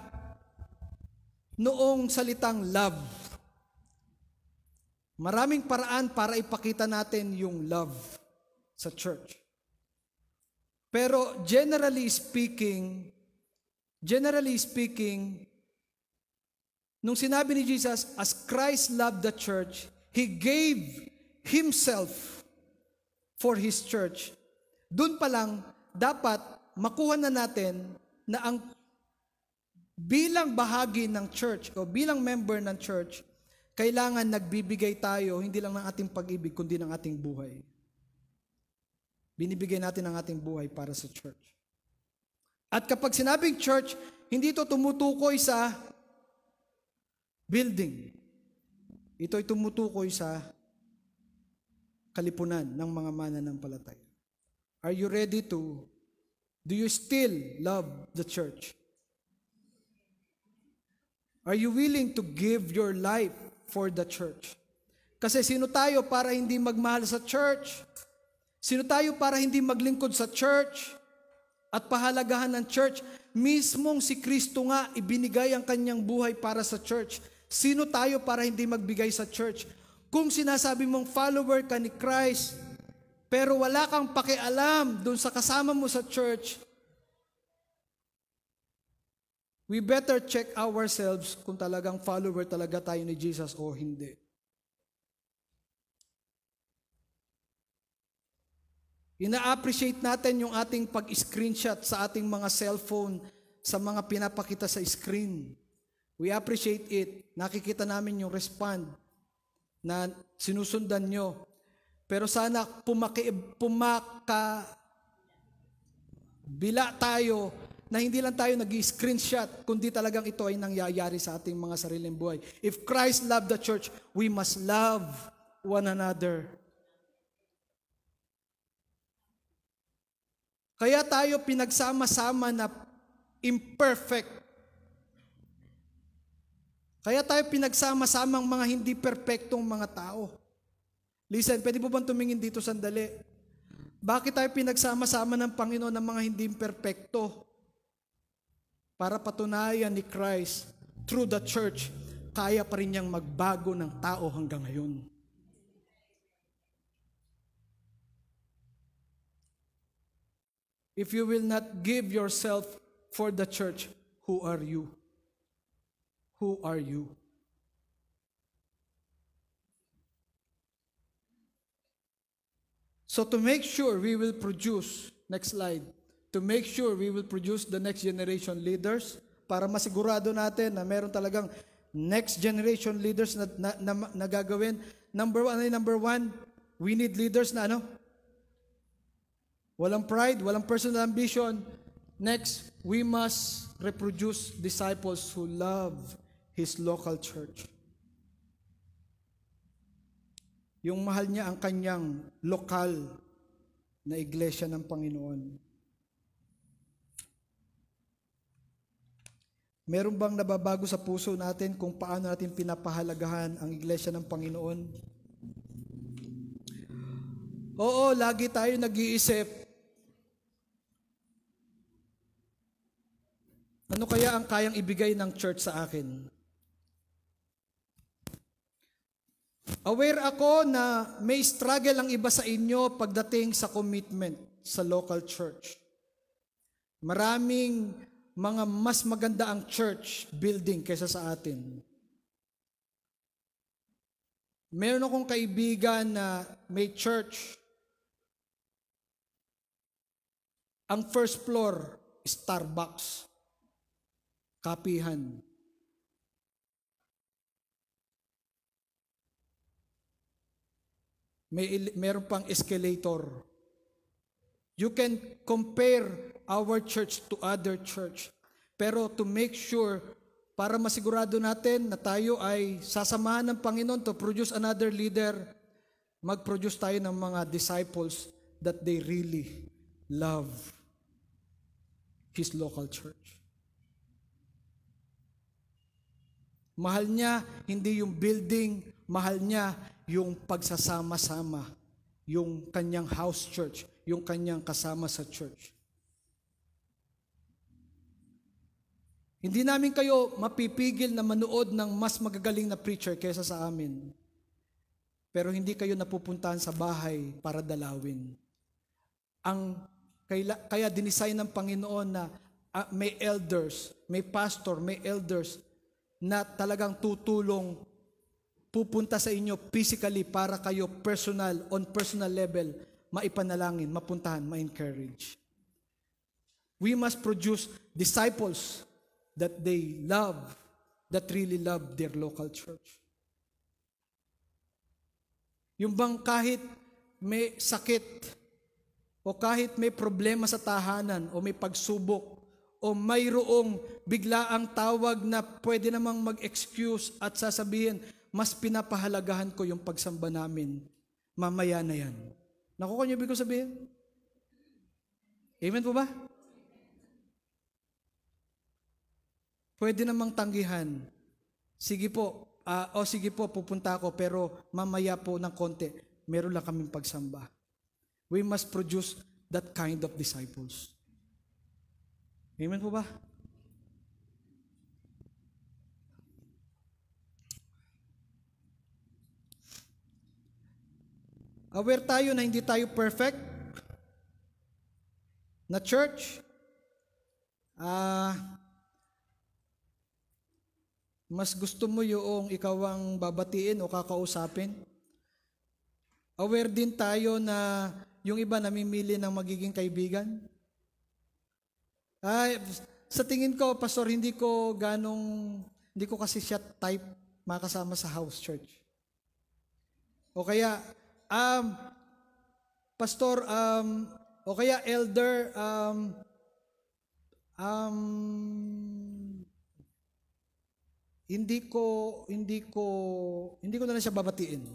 noong salitang love. Maraming paraan para ipakita natin yung love sa church. Pero generally speaking, nung sinabi ni Jesus, as Christ loved the church, He gave Himself for His church. Doon pa lang, dapat makuha na natin na ang bilang bahagi ng church o bilang member ng church, kailangan nagbibigay tayo hindi lang ng ating pag-ibig, kundi ng ating buhay. Binibigay natin ang ating buhay para sa church. At kapag sinabing church, hindi ito tumutukoy sa building. Ito ay tumutukoy sa kalipunan ng mga mananampalataya. Are you ready to? Do you still love the church? Are you willing to give your life for the church? Kasi sino tayo para hindi magmahal sa church? Sino tayo para hindi maglingkod sa church at pahalagahan ng church? Mismong si Kristo nga ibinigay ang kanyang buhay para sa church. Sino tayo para hindi magbigay sa church? Kung sinasabi mong follower ka ni Christ, pero wala kang pakialam dun sa kasama mo sa church, we better check ourselves kung talagang follower talaga tayo ni Jesus o hindi. Ina-appreciate natin yung ating pag-screenshot sa ating mga cellphone, sa mga pinapakita sa screen. We appreciate it. Nakikita namin yung respond na sinusundan nyo. Pero sana bila tayo na hindi lang tayo nag-screenshot, kundi talagang ito ay nangyayari sa ating mga sariling buhay. If Christ loved the church, we must love one another. Kaya tayo pinagsama-sama na imperfect. Kaya tayo pinagsama-samang mga hindi perpektong mga tao. Listen, pwede po bang tumingin dito sandali? Bakit tayo pinagsama-sama ng Panginoon ng mga hindi perpekto? Para patunayan ni Christ through the church, kaya pa rin niyang magbago ng tao hanggang ngayon. If you will not give yourself for the church, who are you? Who are you? So to make sure we will produce, next slide, to make sure we will produce the next generation leaders, para masigurado natin na meron talagang next generation leaders na gagawin. Number one, we need leaders na walang pride, walang personal ambition. Next, we must reproduce disciples who love His local church. Yung mahal niya ang kanyang lokal na iglesia ng Panginoon. Meron bang nababago sa puso natin kung paano natin pinapahalagahan ang iglesia ng Panginoon? Oo, lagi tayo nag-iisip, ano kaya ang kayang ibigay ng church sa akin? Aware ako na may struggle ang iba sa inyo pagdating sa commitment sa local church. Maraming mga mas maganda ang church building kaysa sa atin. Meron akong kaibigan na may church. Ang first floor, Starbucks. Kapihan. Meron pang escalator. You can compare our church to other church. Pero to make sure, para masigurado natin na tayo ay sasamahan ng Panginoon to produce another leader, mag-produce tayo ng mga disciples that they really love His local church. Mahal niya hindi yung building, mahal niya yung pagsasama-sama, yung kanyang house church, yung kanyang kasama sa church. Hindi namin kayo mapipigil na manood ng mas magagaling na preacher kaysa sa amin. Pero hindi kayo napupuntahan sa bahay para dalawin. Kaya dinisign ng Panginoon na may elders, may pastor, may elders na talagang tutulong, pupunta sa inyo physically para kayo on personal level, maipanalangin, mapuntahan, ma-encourage. We must produce disciples that they love, that really love their local church. Yung bang kahit may sakit, o kahit may problema sa tahanan, o may pagsubok, o mayroong biglaang tawag na pwede namang mag-excuse at sasabihin, mas pinapahalagahan ko yung pagsamba namin, mamaya na yan. Nakuha niyo ibig ko sabihin? Amen po ba? Pwede namang tanggihan. Sige po, sige po, pupunta ako, pero mamaya po ng konti, meron lang kaming pagsamba. We must produce that kind of disciples. Amen po ba? Aware tayo na hindi tayo perfect na church. Mas gusto mo yung ikaw ang babatiin o kakausapin? Aware din tayo na yung iba namimili ng magiging kaibigan? Sa tingin ko, Pastor, hindi ko kasi siya type makasama sa house church. O kaya, Pastor, o kaya elder, hindi ko na lang siya babatiin.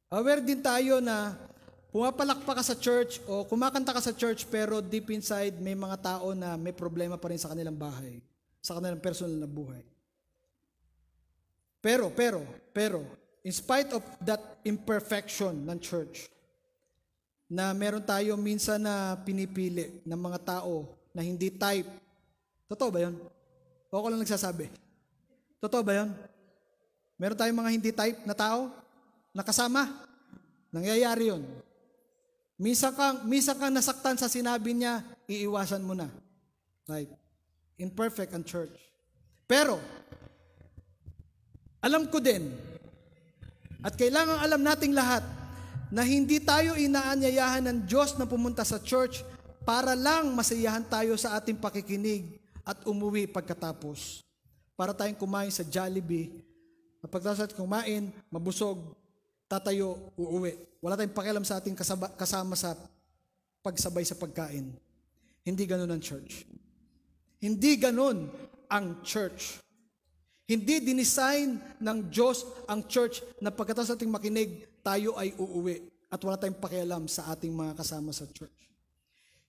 Aware din tayo na pumapalakpak ka sa church o kumakanta ka sa church pero deep inside may mga tao na may problema pa rin sa kanilang bahay, sa kanilang personal na buhay. Pero, in spite of that imperfection ng church, na meron tayo minsan na pinipili ng mga tao na hindi type. Totoo ba yun? O ako lang nagsasabi? Totoo ba yun? Meron tayong mga hindi type na tao? Nakasama? Nangyayari yun. Minsan kang nasaktan sa sinabi niya, iiwasan mo na. Right? Imperfect ang church. Pero, alam ko din, at kailangan alam nating lahat, na hindi tayo inaanyayahan ng Diyos na pumunta sa church para lang masayahan tayo sa ating pakikinig at umuwi pagkatapos. Para tayong kumain sa Jollibee, at pagkatapos kumain, mabusog, tatayo, uuwi. Wala tayong pakialam sa ating kasama sa pagsabay sa pagkain. Hindi ganun ang church. Hindi ganun ang church. Hindi dinisign ng Diyos ang church na pagkatapos ating makinig, tayo ay uuwi at wala tayong pakialam sa ating mga kasama sa church.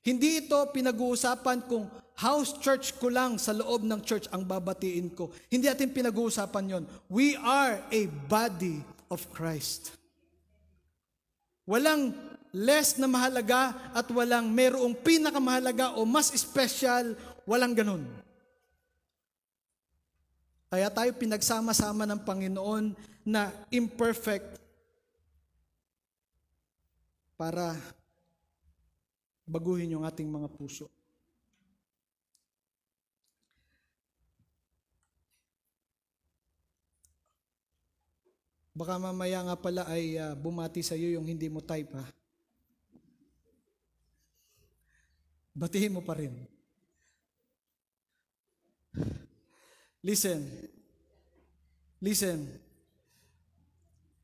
Hindi ito pinag-uusapan kung house church ko lang sa loob ng church ang babatiin ko. Hindi ating pinag-uusapan yon. We are a body of Christ. Walang less na mahalaga at walang merong pinakamahalaga o mas special, walang ganun. Kaya tayo pinagsama-sama ng Panginoon na imperfect para baguhin yung ating mga puso. Baka mamaya nga pala ay bumati sa iyo yung hindi mo type, ha? Batiin mo pa rin. Listen.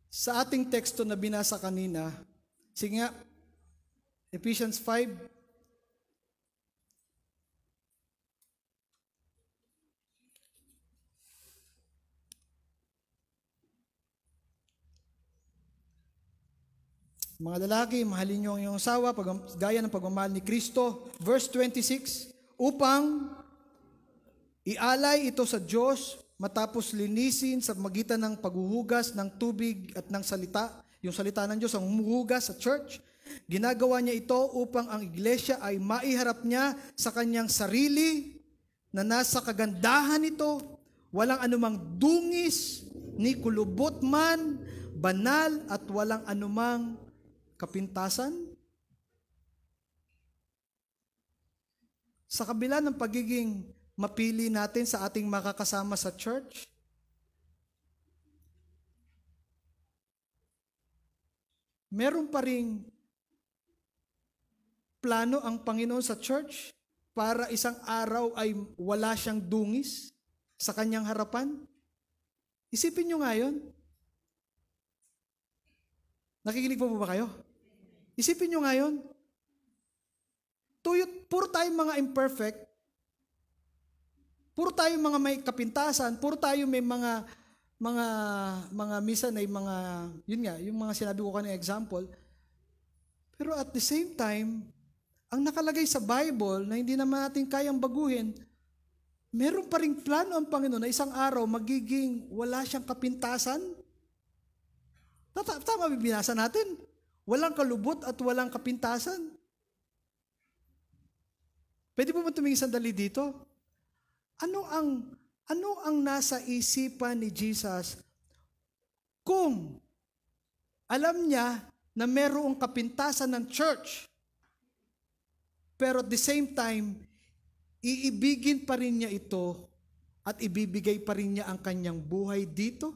Sa ating teksto na binasa kanina, sige nga, Ephesians 5. Mga lalaki, mahalin niyo ang iyong asawa, gaya ng pagmamahal ni Kristo. Verse 26, upang Ialay ito sa Diyos matapos linisin sa magitan ng paghuhugas ng tubig at ng salita. Yung salita ng Diyos ang humuhugas sa church. Ginagawa niya ito upang ang iglesia ay maiharap niya sa kanyang sarili na nasa kagandahan nito, walang anumang dungis, ni kulubot man, banal at walang anumang kapintasan. Sa kabila ng pagiging mapili natin sa ating makakasama sa church, meron pa ring plano ang Panginoon sa church para isang araw ay wala siyang dungis sa kanyang harapan. Isipin nyo nga yun. Nakikinig po ba kayo? Isipin nyo nga yun. Puro tayong mga imperfect, puro tayong mga may kapintasan, puro tayo may mga minsan ay mga, yun nga, yung mga sinabi ko kanina example. Pero at the same time, ang nakalagay sa Bible na hindi naman natin kayang baguhin, meron pa ring plano ang Panginoon na isang araw magiging wala siyang kapintasan. Tama binasa natin. Walang kalubot at walang kapintasan. Pwede po ba tumingin sandali dito? Ano ang nasa isipan ni Jesus kung alam niya na merong kapintasan ng church, pero at the same time, iibigin pa rin niya ito at ibibigay pa rin niya ang kanyang buhay dito?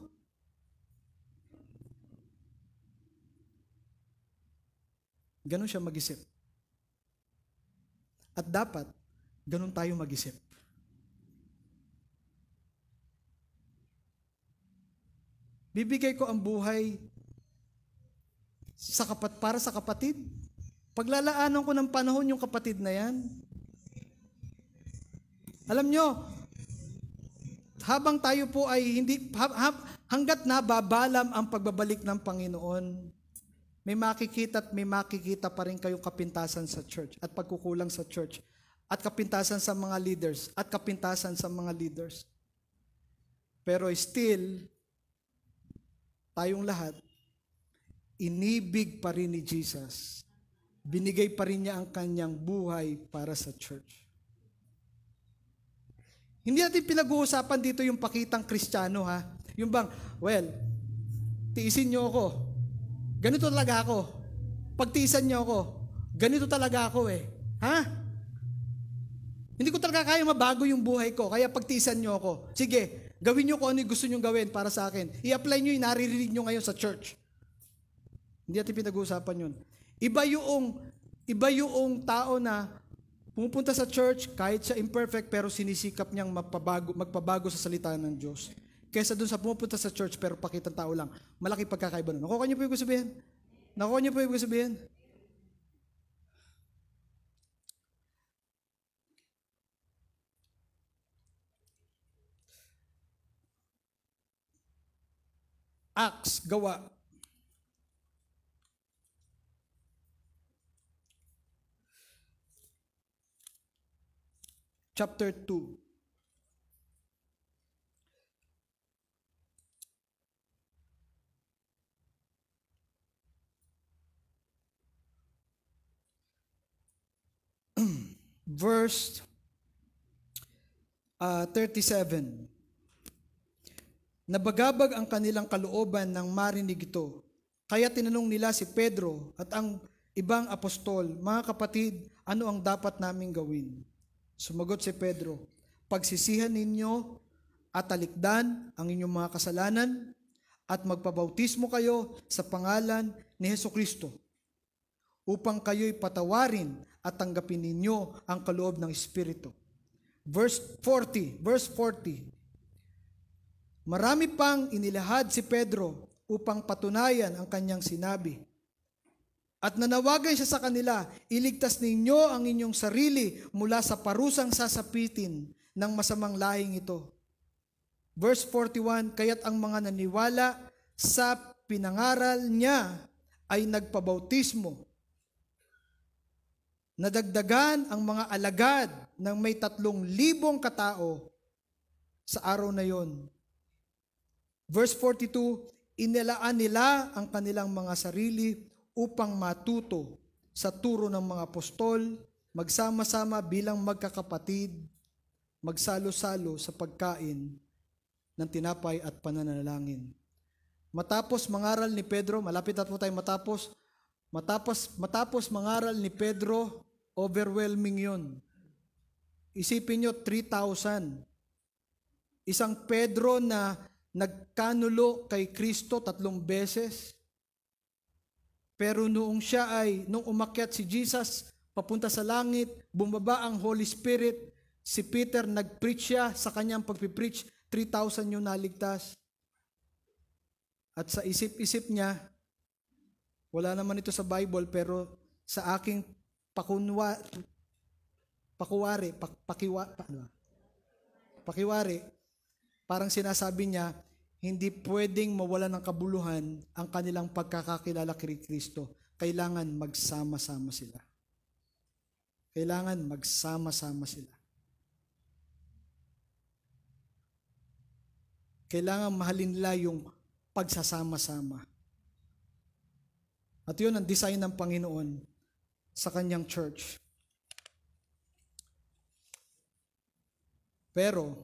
Ganon siya mag-isip. At dapat, ganon tayo mag-isip. Bibigay ko ang buhay para sa kapatid. Paglalaanan ko ng panahon yung kapatid na yan. Alam nyo, habang tayo po ay hanggat nababalam ang pagbabalik ng Panginoon, may makikita pa rin kayong kapintasan sa church at pagkukulang sa church at kapintasan sa mga leaders at kapintasan sa mga leaders. Pero still, tayong lahat, inibig pa rin ni Jesus. Binigay pa rin niya ang kanyang buhay para sa church. Hindi natin pinag-uusapan dito yung pakitang Kristiyano, ha? Yung bang, tiisin niyo ako. Ganito talaga ako. Pagtiisan niyo ako. Ganito talaga ako eh. Ha? Hindi ko talaga kaya mabago yung buhay ko, kaya pagtiisan niyo ako. Sige, gawin niyo kung ano yung gusto niyo gawin para sa akin. I-apply niyo yung naririnig niyo ngayon sa church. Hindi natin pinag-uusapan yun. Iba yung tao na pumupunta sa church, kahit siya imperfect, pero sinisikap niyang magpabago sa salita ng Diyos. Kaysa dun sa pumupunta sa church, pero pakitang tao lang. Malaki pagkakaiba nun. Nakuha niyo po yung sabihin? Nakuha niyo po yung sabihin? Acts, gawa. Chapter 2. Verse 37. Nabagabag ang kanilang kalooban nang marinig ito. Kaya tinanong nila si Pedro at ang ibang apostol, mga kapatid, ano ang dapat naming gawin? Sumagot si Pedro, pagsisihan ninyo at talikdan ang inyong mga kasalanan at magpabautismo kayo sa pangalan ni Hesukristo upang kayo'y patawarin at tanggapin ninyo ang kaloob ng Espiritu. Verse 40. Marami pang inilahad si Pedro upang patunayan ang kanyang sinabi. At nanawagan siya sa kanila, iligtas ninyo ang inyong sarili mula sa parusang sasapitin ng masamang lahing ito. Verse 41, kaya't ang mga naniwala sa pinangaral niya ay nagpabautismo. Nadagdagan ang mga alagad ng may 3,000 katao sa araw na yon. Verse 42, inilaan nila ang kanilang mga sarili upang matuto sa turo ng mga apostol, magsama-sama bilang magkakapatid, magsalo-salo sa pagkain ng tinapay at pananalangin. Matapos mangaral ni Pedro, malapit na po tayo matapos mangaral ni Pedro, overwhelming yun. Isipin nyo, 3,000. Isang Pedro na nagkanulo kay Kristo 3 beses. Pero nung umakyat si Jesus, papunta sa langit, bumaba ang Holy Spirit, si Peter nag-preach siya, sa kanyang pagpipreach, 3,000 yung naligtas. At sa isip-isip niya, wala naman ito sa Bible, pero sa aking pakiwari, parang sinasabi niya, hindi pwedeng mawala ng kabuluhan ang kanilang pagkakakilala kay Kristo. Kailangan magsama-sama sila. Kailangan magsama-sama sila. Kailangan mahalin nila yung pagsasama-sama. At yun ang design ng Panginoon sa kanyang church. Pero,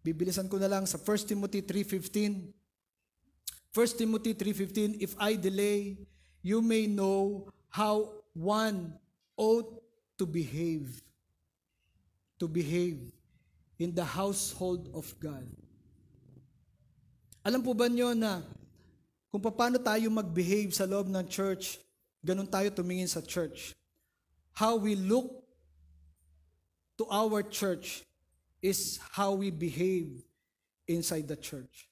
bibilisan ko na lang sa 1 Timothy 3:15. 1 Timothy 3:15, if I delay, you may know how one ought to behave in the household of God. Alam po ba niyo na kung paano tayo mag-behave sa loob ng church, ganun tayo tumingin sa church. How we look to our church is how we behave inside the church.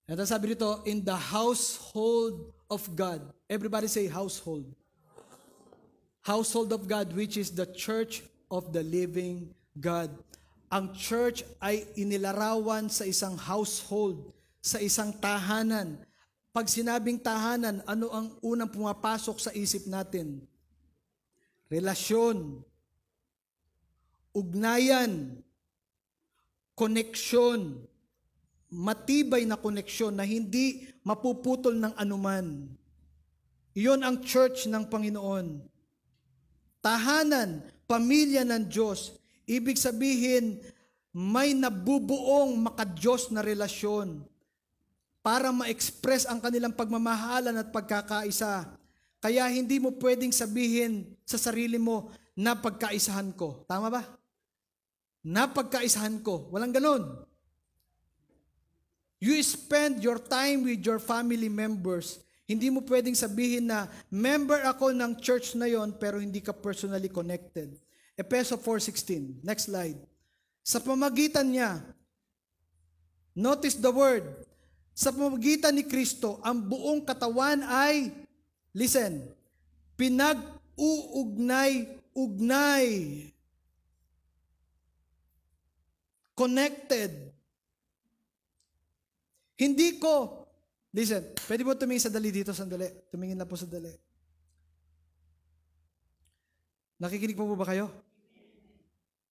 And sabi dito, in the household of God. Everybody say household. Household of God, which is the church of the living God. Ang church ay inilarawan sa isang household, sa isang tahanan. Pag sinabing tahanan, ano ang unang pumapasok sa isip natin? Relasyon, ugnayan, koneksyon, matibay na koneksyon na hindi mapuputol ng anuman. Iyon ang church ng Panginoon. Tahanan, pamilya ng Diyos. Ibig sabihin, may nabubuong makadiyos na relasyon para ma-express ang kanilang pagmamahalan at pagkakaisa. Kaya hindi mo pwedeng sabihin sa sarili mo, napagkaisahan ko. Tama ba? Napagkaisahan ko. Walang ganon. You spend your time with your family members. Hindi mo pwedeng sabihin na member ako ng church na yon pero hindi ka personally connected. Efeso 4:16. Next slide. Sa pamagitan niya, notice the word, sa pamagitan ni Kristo, ang buong katawan ay, listen, pinag-uugnay, connected. Hindi ko, listen, pwede mo tumingin sandali dito, sandali. Tumingin na po sandali. Nakikinig po ba kayo?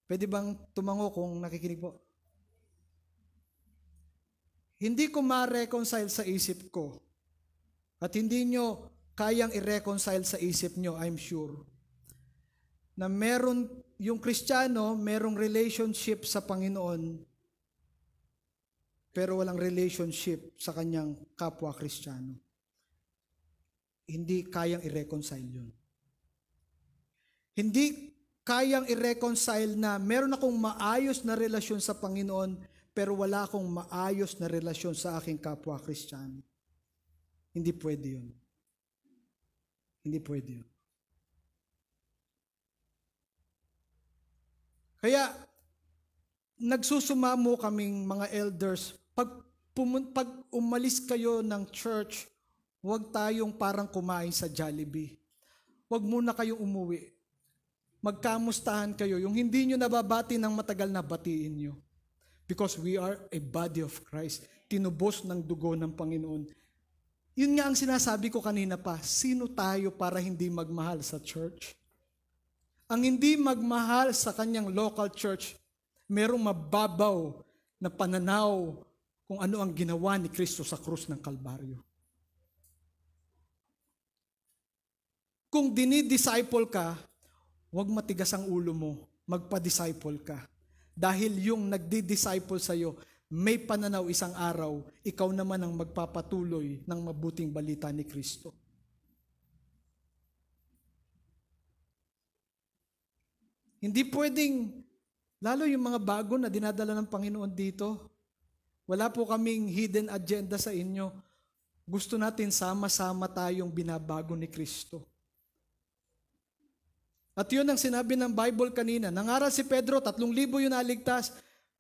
Pwede bang tumango kung nakikinig po? Hindi ko ma-reconcile sa isip ko at hindi nyo kayang i-reconcile sa isip nyo, I'm sure, na meron yung Kristiyano, merong relationship sa Panginoon pero walang relationship sa kanyang kapwa Kristiyano. Hindi kayang i-reconcile yun. Hindi kayang i-reconcile na meron akong maayos na relasyon sa Panginoon pero wala akong maayos na relasyon sa aking kapwa Kristiyano. Hindi pwede yun. Hindi pwede yun. Kaya, nagsusumamo kaming mga elders, pag umalis kayo ng church, huwag tayong parang kumain sa Jollibee. Huwag muna kayong umuwi. Magkamustahan kayo. Yung hindi nyo nababati ng matagal na batiin nyo. Because we are a body of Christ. Tinubos ng dugo ng Panginoon. Yun nga ang sinasabi ko kanina pa, sino tayo para hindi magmahal sa church? Ang hindi magmahal sa kanyang local church, merong mababaw na pananaw kung ano ang ginawa ni Kristo sa krus ng Kalbaryo. Kung dinidisciple ka, huwag matigas ang ulo mo, magpa-disciple ka. Dahil yung nagdi-disciple sa'yo, may pananaw isang araw, ikaw naman ang magpapatuloy ng mabuting balita ni Kristo. Hindi pwedeng, lalo yung mga bago na dinadala ng Panginoon dito, wala po kaming hidden agenda sa inyo. Gusto natin sama-sama tayong binabago ni Kristo. At yun ang sinabi ng Bible kanina. Nangaral si Pedro, 3,000 yun naligtas,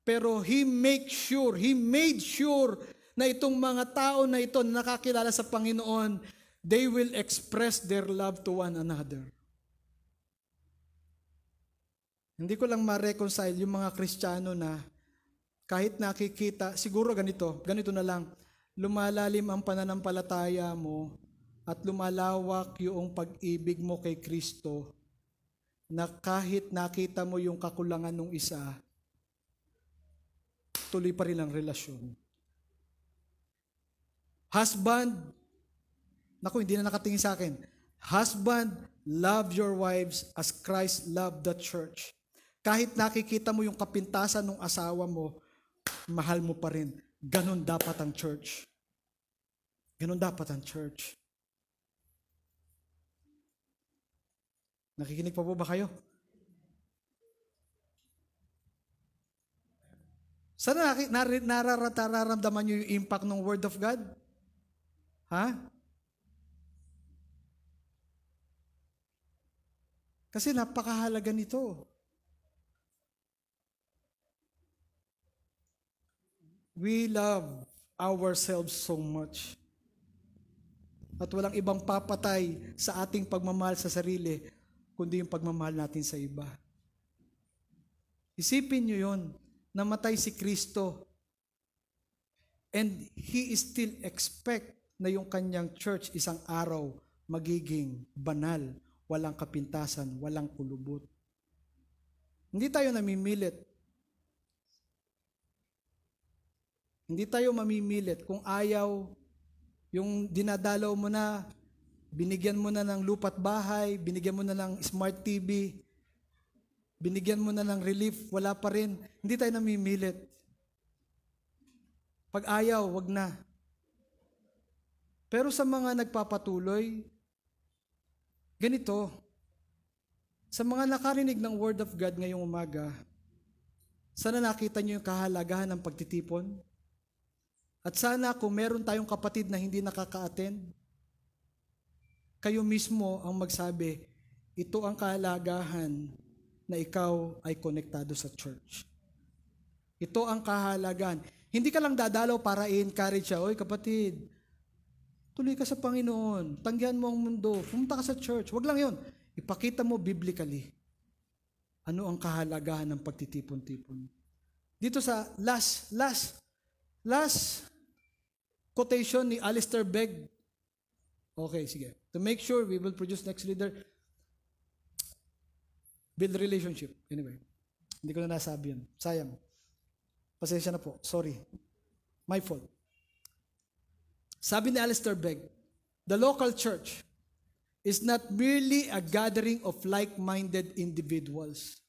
pero he made sure na itong mga tao na ito na nakakilala sa Panginoon, they will express their love to one another. Hindi ko lang ma-reconcile yung mga Kristiyano na kahit nakikita, siguro ganito na lang, lumalalim ang pananampalataya mo at lumalawak yung pag-ibig mo kay Kristo, na kahit nakita mo yung kakulangan ng isa, tuloy pa rin ang relasyon. Husband, naku, hindi na nakatingin sa akin. Husband, love your wives as Christ loved the church. Kahit nakikita mo yung kapintasan ng asawa mo, mahal mo pa rin. Ganon dapat ang church. Ganon dapat ang church. Nakikinig pa po ba kayo? Sana nararamdaman nyo yung impact ng Word of God? Ha? Kasi napakahalaga nito. We love ourselves so much. At walang ibang papatay sa ating pagmamahal sa sarili, kundi yung pagmamahal natin sa iba. Isipin nyo yun, namatay si Kristo, and He still expect na yung kanyang church isang araw magiging banal, walang kapintasan, walang kulubot. Hindi tayo namimilit. Hindi tayo mamimilit kung ayaw, yung dinadalaw mo na, binigyan mo na ng lupa't bahay, binigyan mo na ng smart TV, binigyan mo na ng relief, wala pa rin. Hindi tayo namimilit. Pag ayaw, wag na. Pero sa mga nagpapatuloy, ganito, sa mga nakarinig ng Word of God ngayong umaga, sana nakita niyo yung kahalagahan ng pagtitipon. At sana kung meron tayong kapatid na hindi nakaka-attend, kayo mismo ang magsabi, ito ang kahalagahan na ikaw ay konektado sa church. Ito ang kahalagahan. Hindi ka lang dadalaw para i-encourage siya, oy kapatid, tuloy ka sa Panginoon, tanggihan mo ang mundo, pumunta ka sa church. Wag lang yun. Ipakita mo biblically ano ang kahalagahan ng pagtitipon-tipon. Dito sa last quotation ni Alistair Begg. Okay, sige. To make sure we will produce next leader, build relationship. Anyway, hindi ko na nasabi yun. Sayang. Pasensya na po. Sorry. My fault. Sabi ni Alistair Begg, the local church is not merely a gathering of like-minded individuals,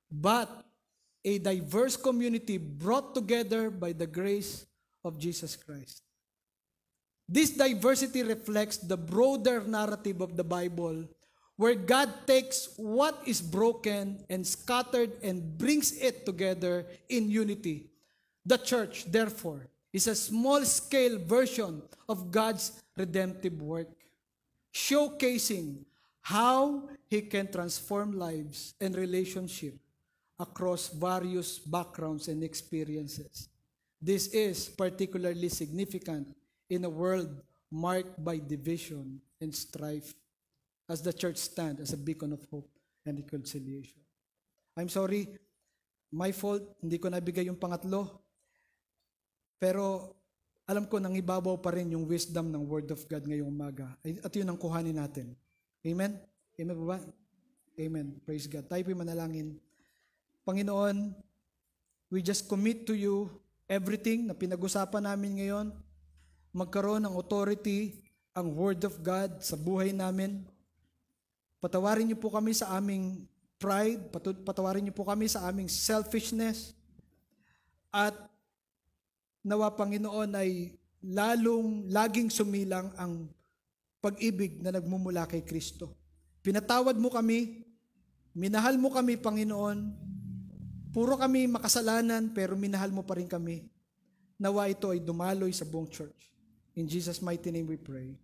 but a diverse community brought together by the grace of Jesus Christ. This diversity reflects the broader narrative of the Bible, where God takes what is broken and scattered and brings it together in unity. The church, therefore, is a small-scale version of God's redemptive work, showcasing how He can transform lives and relationships across various backgrounds and experiences. This is particularly significant in a world marked by division and strife, as the church stands as a beacon of hope and reconciliation. I'm sorry, my fault, hindi ko nabigay yung pangatlo, pero alam ko nang ibabaw pa rin yung wisdom ng Word of God ngayong umaga. At yun ang kuhanin natin. Amen? Amen po ba? Amen. Praise God. Tayo po'y manalangin. Panginoon, we just commit to you everything na pinag-usapan namin ngayon. Magkaroon ng authority ang Word of God sa buhay namin. Patawarin niyo po kami sa aming pride, patawarin niyo po kami sa aming selfishness, at nawa, Panginoon, ay laging sumilang ang pag-ibig na nagmumula kay Kristo. Pinatawad mo kami, minahal mo kami, Panginoon. Puro kami makasalanan, pero minahal mo pa rin kami. Nawa ito ay dumaloy sa buong church. In Jesus' mighty name we pray.